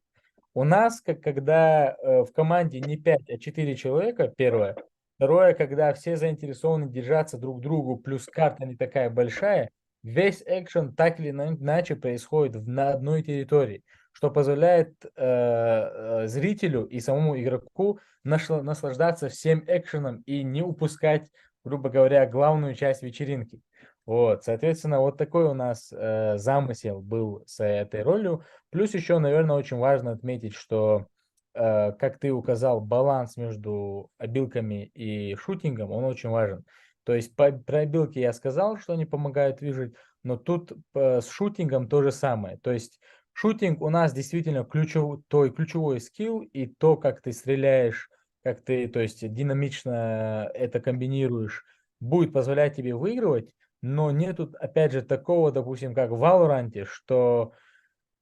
У нас, когда в команде не 5, а 4 человека, первое. Второе, когда все заинтересованы держаться друг к другу, плюс карта не такая большая, весь экшен так или иначе происходит на одной территории, что позволяет зрителю и самому игроку наслаждаться всем экшеном и не упускать, грубо говоря, главную часть вечеринки. Вот, соответственно, вот такой у нас замысел был с этой ролью. Плюс еще, наверное, очень важно отметить, что, как ты указал, баланс между обилками и шутингом, он очень важен. То есть про обилки я сказал, что они помогают выжить, но тут с шутингом то же самое. То есть шутинг у нас действительно ключевой скилл, и то, как ты стреляешь, как ты, то есть динамично это комбинируешь, будет позволять тебе выигрывать, но нету, опять же, такого, допустим, как в Valorant, что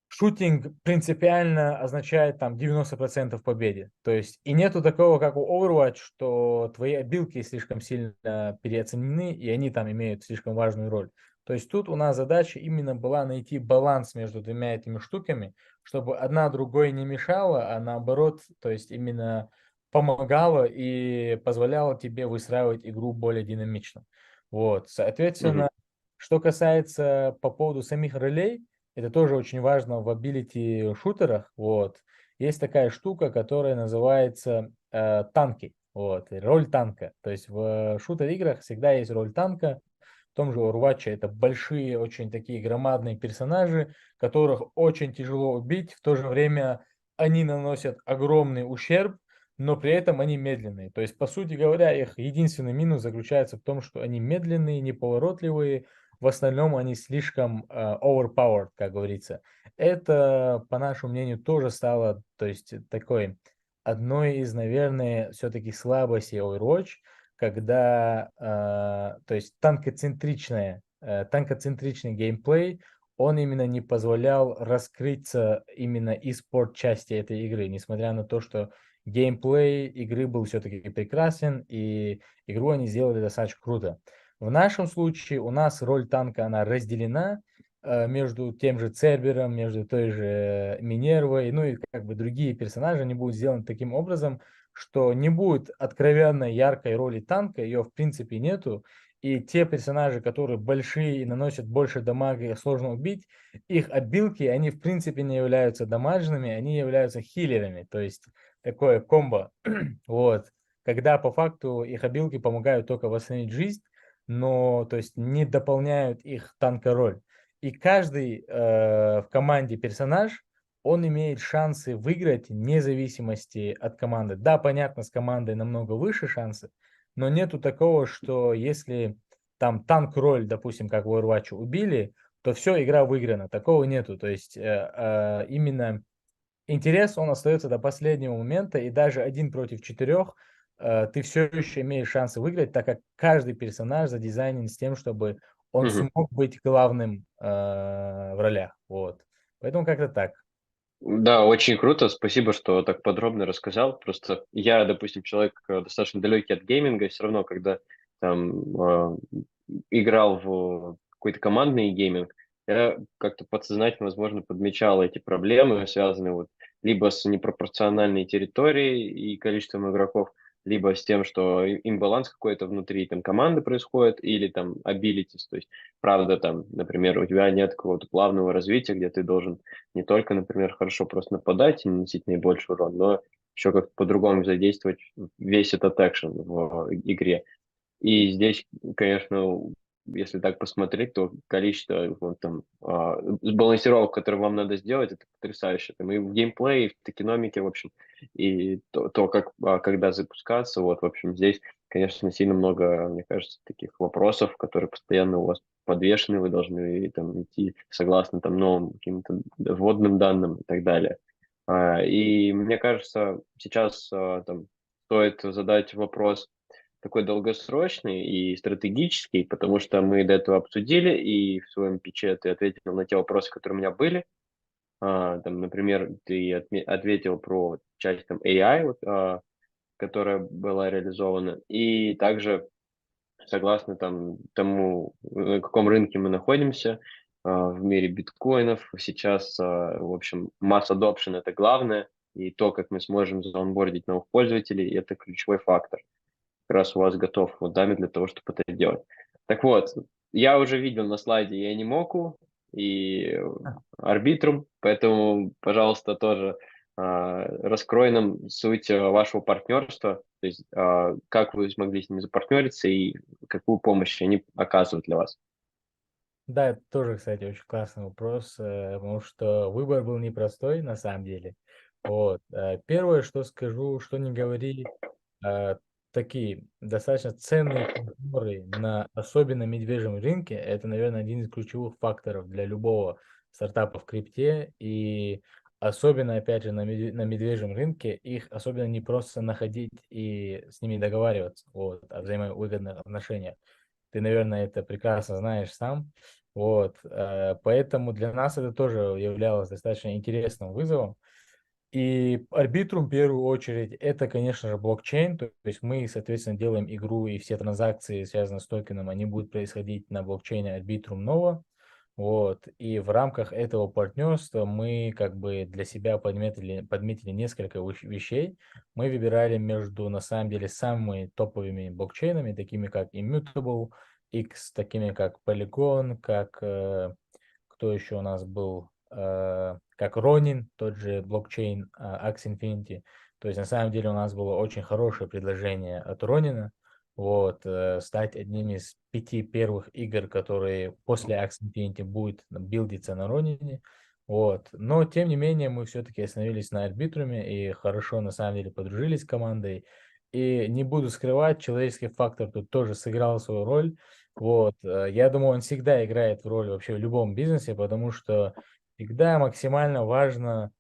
шутинг принципиально означает там 90% победе. То есть и нету такого, как у Overwatch, что твои обилки слишком сильно переоценены, и они там имеют слишком важную роль. То есть тут у нас задача именно была найти баланс между двумя этими штуками, чтобы одна другой не мешала, а наоборот, то есть именно помогала и позволяла тебе выстраивать игру более динамично. Вот, Мгм. соответственно, что касается по поводу самих ролей, это тоже очень важно в ability шутерах. Вот. Есть такая штука, которая называется танки. Вот. Роль танка. То есть в шутер-играх всегда есть роль танка. В том же Overwatch это большие, очень такие громадные персонажи, которых очень тяжело убить. В то же время они наносят огромный ущерб, но при этом они медленные. То есть, по сути говоря, их единственный минус заключается в том, что они медленные, неповоротливые, в остальном они слишком overpowered, как говорится. Это, по нашему мнению, тоже стало, то есть, такой одной из, наверное, все-таки слабостей Overwatch, когда, то есть, танкоцентричный геймплей, он именно не позволял раскрыться именно e-спорт части этой игры, несмотря на то, что геймплей игры был все-таки прекрасен, и игру они сделали достаточно круто. В нашем случае у нас роль танка, она разделена между тем же Цербером, между той же Минервой, ну и как бы другие персонажи, они будут сделаны таким образом, что не будет откровенно яркой роли танка, ее в принципе нету, и те персонажи, которые большие и наносят больше дамага и сложно убить, их обилки, они в принципе не являются дамажными, они являются хиллерами, то есть такое комбо, вот, когда по факту их обилки помогают только восстановить жизнь, но то есть не дополняют их танка-роль. И каждый в команде персонаж, он имеет шансы выиграть вне зависимости от команды. Да, понятно, с командой намного выше шансы, но нету такого, что если там танк-роль, допустим, как в Overwatch убили, то все, игра выиграна. Такого нету. То есть именно интерес, он остается до последнего момента, и даже 1 против 4 ты все еще имеешь шансы выиграть, так как каждый персонаж задизайнен с тем, чтобы он Мгм. смог быть главным в ролях. Вот. Поэтому как-то так. Да, очень круто. Спасибо, что так подробно рассказал. Просто я, допустим, человек достаточно далекий от гейминга, все равно, когда там играл в какой-то командный гейминг, я как-то подсознательно, возможно, подмечал эти проблемы, связанные вот либо с непропорциональной территорией и количеством игроков, либо с тем, что имбаланс какой-то внутри там команды происходит, или там abilities, то есть, правда, там, например, у тебя нет какого-то плавного развития, где ты должен не только, например, хорошо просто нападать и наносить наибольший урон, но еще как-то по-другому задействовать весь этот экшен в игре. И здесь, конечно, если так посмотреть, то количество вот, там, сбалансировок, которые вам надо сделать, это потрясающе. Там и в геймплее, и в токеномике, в общем, и то как, когда запускаться, вот, в общем, здесь, конечно, сильно много, мне кажется, таких вопросов, которые постоянно у вас подвешены, вы должны там идти согласно там новым каким-то вводным данным и так далее. И мне кажется, сейчас там стоит задать вопрос, такой долгосрочный и стратегический, потому что мы до этого обсудили, и в своем питче ты ответил на те вопросы, которые у меня были. Там, например, ты ответил про часть там AI, вот, которая была реализована, и также согласно там тому, на каком рынке мы находимся в мире биткоинов. Сейчас, в общем, масс adoption — это главное, и то, как мы сможем заонбордить новых пользователей, это ключевой фактор как раз у вас готов вот даме для того, чтобы это делать. Так вот, я уже видел на слайде и Animoku, и Arbitrum, поэтому, пожалуйста, тоже раскрой нам суть вашего партнерства, то есть как вы смогли с ними запартнериться и какую помощь они оказывают для вас. Да, это тоже, кстати, очень классный вопрос, потому что выбор был непростой на самом деле. Вот. Первое, что скажу, что не говори, э, такие достаточно ценные партнеры на особенно медвежьем рынке, это, наверное, один из ключевых факторов для любого стартапа в крипте. И особенно, опять же, на медвежьем рынке их особенно не просто находить и с ними договариваться вот, о взаимовыгодных отношениях. Ты, наверное, это прекрасно знаешь сам. Вот, поэтому для нас это тоже являлось достаточно интересным вызовом. И арбитрум, в первую очередь, это, конечно же, блокчейн. То есть мы, соответственно, делаем игру, и все транзакции, связанные с токеном, они будут происходить на блокчейне Arbitrum Nova. Вот. И в рамках этого партнерства мы как бы для себя подметили несколько вещей. Мы выбирали между, на самом деле, самыми топовыми блокчейнами, такими как Immutable, X, такими как Polygon, как кто еще у нас был, как Ronin, тот же блокчейн Axie Infinity. То есть на самом деле у нас было очень хорошее предложение от Ронина, вот, стать одним из 5 первых игр, которые после Axie Infinity будет билдиться на Ронине. Вот. Но, тем не менее, мы все-таки остановились на арбитруме и хорошо, на самом деле, подружились с командой. И не буду скрывать, человеческий фактор тут тоже сыграл свою роль. Вот, я думаю, он всегда играет в роль вообще в любом бизнесе, потому что всегда максимально важно,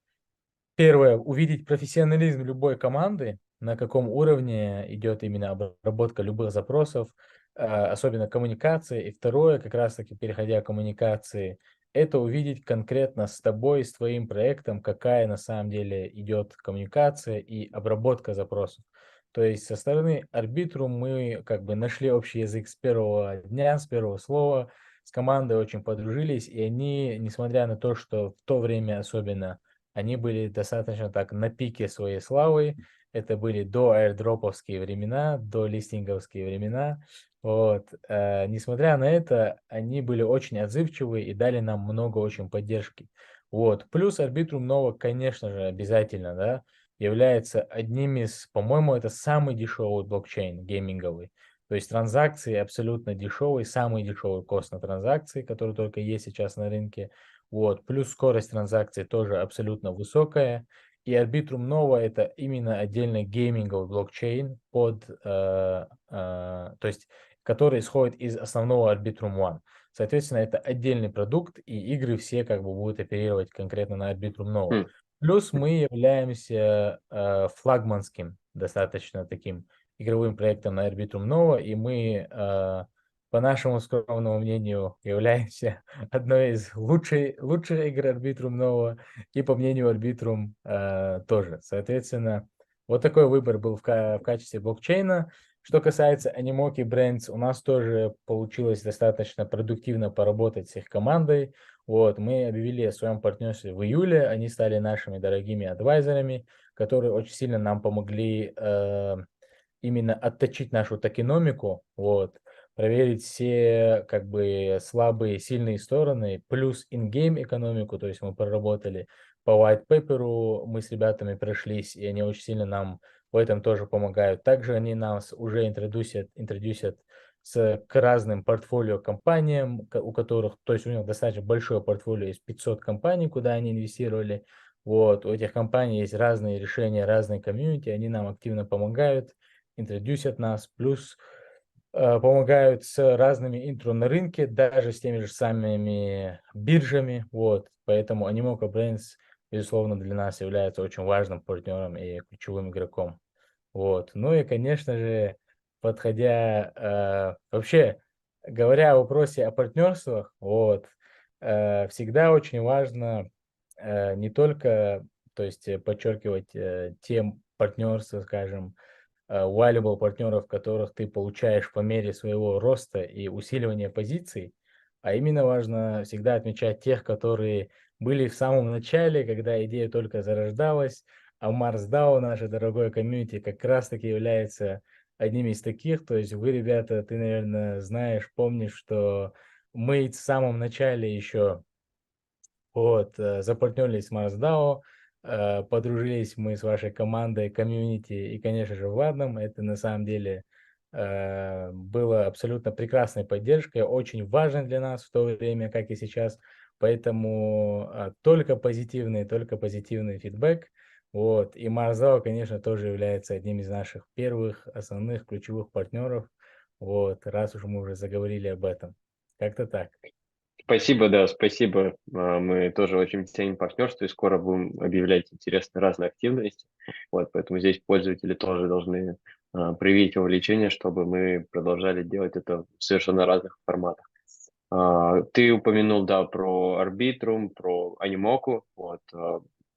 первое, увидеть профессионализм любой команды, на каком уровне идет именно обработка любых запросов, особенно коммуникации. И второе, как раз-таки переходя к коммуникации, это увидеть конкретно с тобой, с твоим проектом, какая на самом деле идет коммуникация и обработка запросов. То есть со стороны Arbitrum мы как бы нашли общий язык с первого дня, с первого слова, с командой очень подружились, и они, несмотря на то, что в то время особенно они были достаточно так на пике своей славы. Это были до аирдроповские времена, до листинговские времена. Вот. Несмотря на это, они были очень отзывчивы и дали нам много очень поддержки. Вот. Плюс Arbitrum Nova, конечно же, обязательно, да, является одним из, по-моему, это самый дешевый блокчейн гейминговый. То есть транзакции абсолютно дешевые, самый дешевый кост на транзакции, который только есть сейчас на рынке. Вот. Плюс скорость транзакции тоже абсолютно высокая. И Arbitrum Nova это именно отдельный гейминговый блокчейн то есть, который исходит из основного Arbitrum One. Соответственно, это отдельный продукт, и игры все как бы будут оперировать конкретно на Arbitrum Nova. Хм. Плюс мы являемся флагманским достаточно таким игровым проектом на Arbitrum Nova, и мы, по нашему скромному мнению, являемся одной из лучших игр Arbitrum Nova, и по мнению Arbitrum тоже. Соответственно, вот такой выбор был в качестве блокчейна. Что касается Animoca Brands, у нас тоже получилось достаточно продуктивно поработать с их командой. Вот, мы объявили о своем партнерстве в июле, они стали нашими дорогими адвайзерами, которые очень сильно нам помогли именно отточить нашу токеномику, вот, проверить все как бы слабые, сильные стороны, плюс in-game экономику, то есть мы проработали по white paper, мы с ребятами прошлись, и они очень сильно нам в этом тоже помогают. Также они нас уже интродюсят к разным портфолио компаниям, у которых, то есть у них достаточно большое портфолио из 500 компаний, куда они инвестировали. Вот, у этих компаний есть разные решения, разные комьюнити, они нам активно помогают, интродюсят нас, плюс помогают с разными интро на рынке, даже с теми же самыми биржами, вот, поэтому Animoca Brands, безусловно, для нас является очень важным партнером и ключевым игроком, вот, ну и, конечно же, вообще, говоря о вопросе о партнерствах, вот, всегда очень важно не только, то есть подчеркивать тем партнерства, скажем, valuable партнеров, которых ты получаешь по мере своего роста и усиливания позиций, а именно важно всегда отмечать тех, которые были в самом начале, когда идея только зарождалась, а Mars DAO, наше дорогое комьюнити, как раз-таки является одним из таких. То есть вы, ребята, ты, наверное, знаешь, помнишь, что мы в самом начале еще вот, запартнерились с MarsDAO, подружились мы с вашей командой, комьюнити и, конечно же, Владом. Это на самом деле было абсолютно прекрасной поддержкой, очень важной для нас в то время, как и сейчас. Поэтому только позитивный фидбэк. Вот. И MarsDAO, конечно, тоже является одним из наших первых, основных, ключевых партнеров. Вот, раз уж мы уже заговорили об этом. Как-то так. Спасибо, да, спасибо. Мы тоже очень ценим партнерство и скоро будем объявлять интересные разные активности. Вот, поэтому здесь пользователи тоже должны проявить вовлечение, чтобы мы продолжали делать это в совершенно разных форматах. Ты упомянул, да, про Arbitrum, про Animoca. Вот,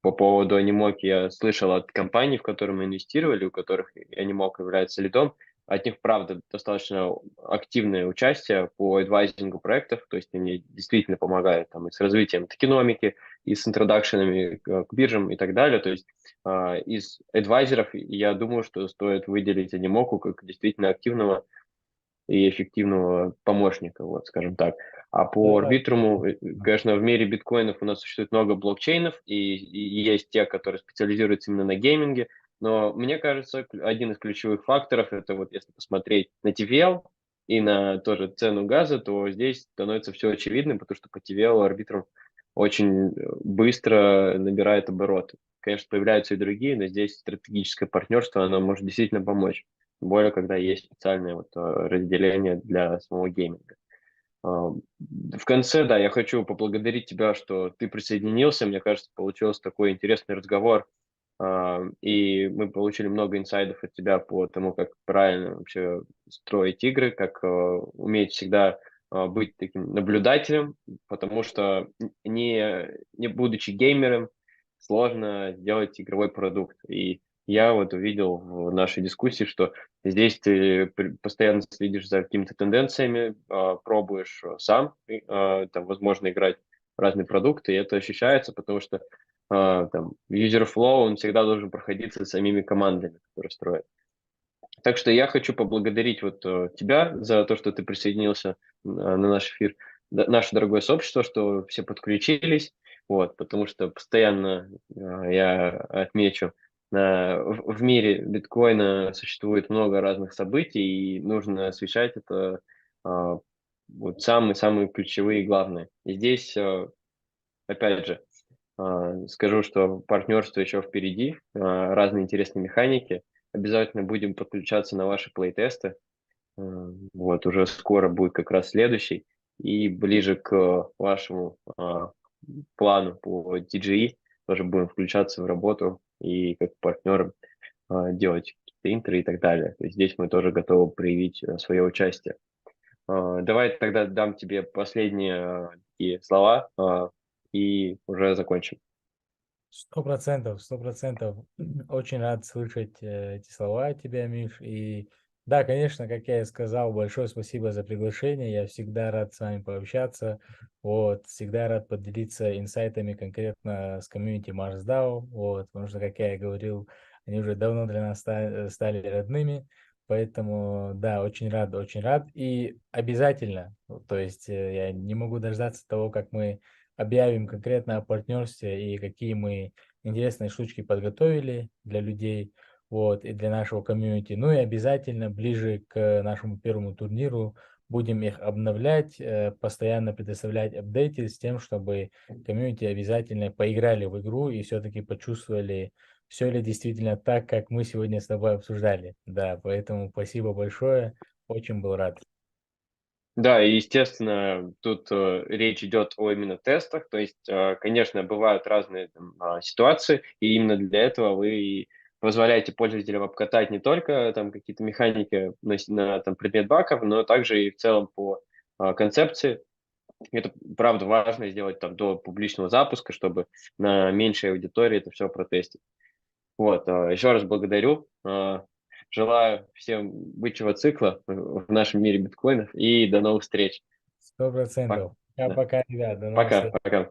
по поводу Animoca я слышал от компаний, в которые мы инвестировали, у которых Animoca является лидом. От них, правда, достаточно активное участие по адвайзингу проектов, то есть они действительно помогают там, и с развитием токеномики, и с интродакшенами к биржам и так далее. То есть из адвайзеров я думаю, что стоит выделить Animoca как действительно активного и эффективного помощника, вот, скажем так. А по Да. арбитруму, конечно, в мире биткоинов у нас существует много блокчейнов, и есть те, которые специализируются именно на гейминге, но мне кажется, один из ключевых факторов, это вот если посмотреть на TVL и на тоже цену газа, то здесь становится все очевидным, потому что по TVL арбитрум очень быстро набирает обороты. Конечно, появляются и другие, но здесь стратегическое партнерство, оно может действительно помочь. Тем более, когда есть специальное вот разделение для самого гейминга. В конце, да, я хочу поблагодарить тебя, что ты присоединился. Мне кажется, получился такой интересный разговор. И мы получили много инсайдов от тебя по тому, как правильно вообще строить игры, как уметь всегда быть таким наблюдателем, потому что не будучи геймером, сложно сделать игровой продукт. И я вот увидел в нашей дискуссии, что здесь ты постоянно следишь за какими-то тенденциями, пробуешь сам, там, возможно, играть в разные продукты, и это ощущается, потому что там, user flow, он всегда должен проходиться самими командами, которые строят. Так что я хочу поблагодарить вот тебя за то, что ты присоединился на наш эфир, наше дорогое сообщество, что все подключились, вот, потому что постоянно я отмечу, в мире биткоина существует много разных событий, и нужно освещать это вот самые-самые ключевые и главные. И здесь, опять же, Скажу, что партнерство еще впереди, разные интересные механики. Обязательно будем подключаться на ваши плейтесты. Вот, уже скоро будет как раз следующий. И ближе к вашему плану по DJI тоже будем включаться в работу и как партнеры делать какие-то интро и так далее. То есть здесь мы тоже готовы проявить свое участие. Давай тогда дам тебе последние такие слова и уже закончим. 100%, 100%. Очень рад слышать эти слова от тебя, Миш. И да, конечно, как я и сказал, большое спасибо за приглашение. Я всегда рад с вами пообщаться. Вот, всегда рад поделиться инсайтами конкретно с комьюнити MarsDAO. Вот, потому что, как я и говорил, они уже давно для нас стали родными. Поэтому, да, очень рад, очень рад. И обязательно, то есть я не могу дождаться того, как мы объявим конкретно о партнерстве и какие мы интересные штучки подготовили для людей, вот, и для нашего комьюнити. Ну и обязательно ближе к нашему первому турниру будем их обновлять, постоянно предоставлять апдейты с тем, чтобы комьюнити обязательно поиграли в игру и все-таки почувствовали, все ли действительно так, как мы сегодня с тобой обсуждали. Да, поэтому спасибо большое, очень был рад. Да, и естественно, тут речь идет о именно тестах, то есть, конечно, бывают разные там, ситуации, и именно для этого вы и позволяете пользователям обкатать не только там какие-то механики на там, предмет баков, но также и в целом по концепции. Это правда важно сделать там до публичного запуска, чтобы на меньшей аудитории это все протестить. Вот, еще раз благодарю. Желаю всем бычьего цикла в нашем мире биткоинов и до новых встреч. 100%. Да. Пока-пока, ребят, до новых Пока, встреч. пока.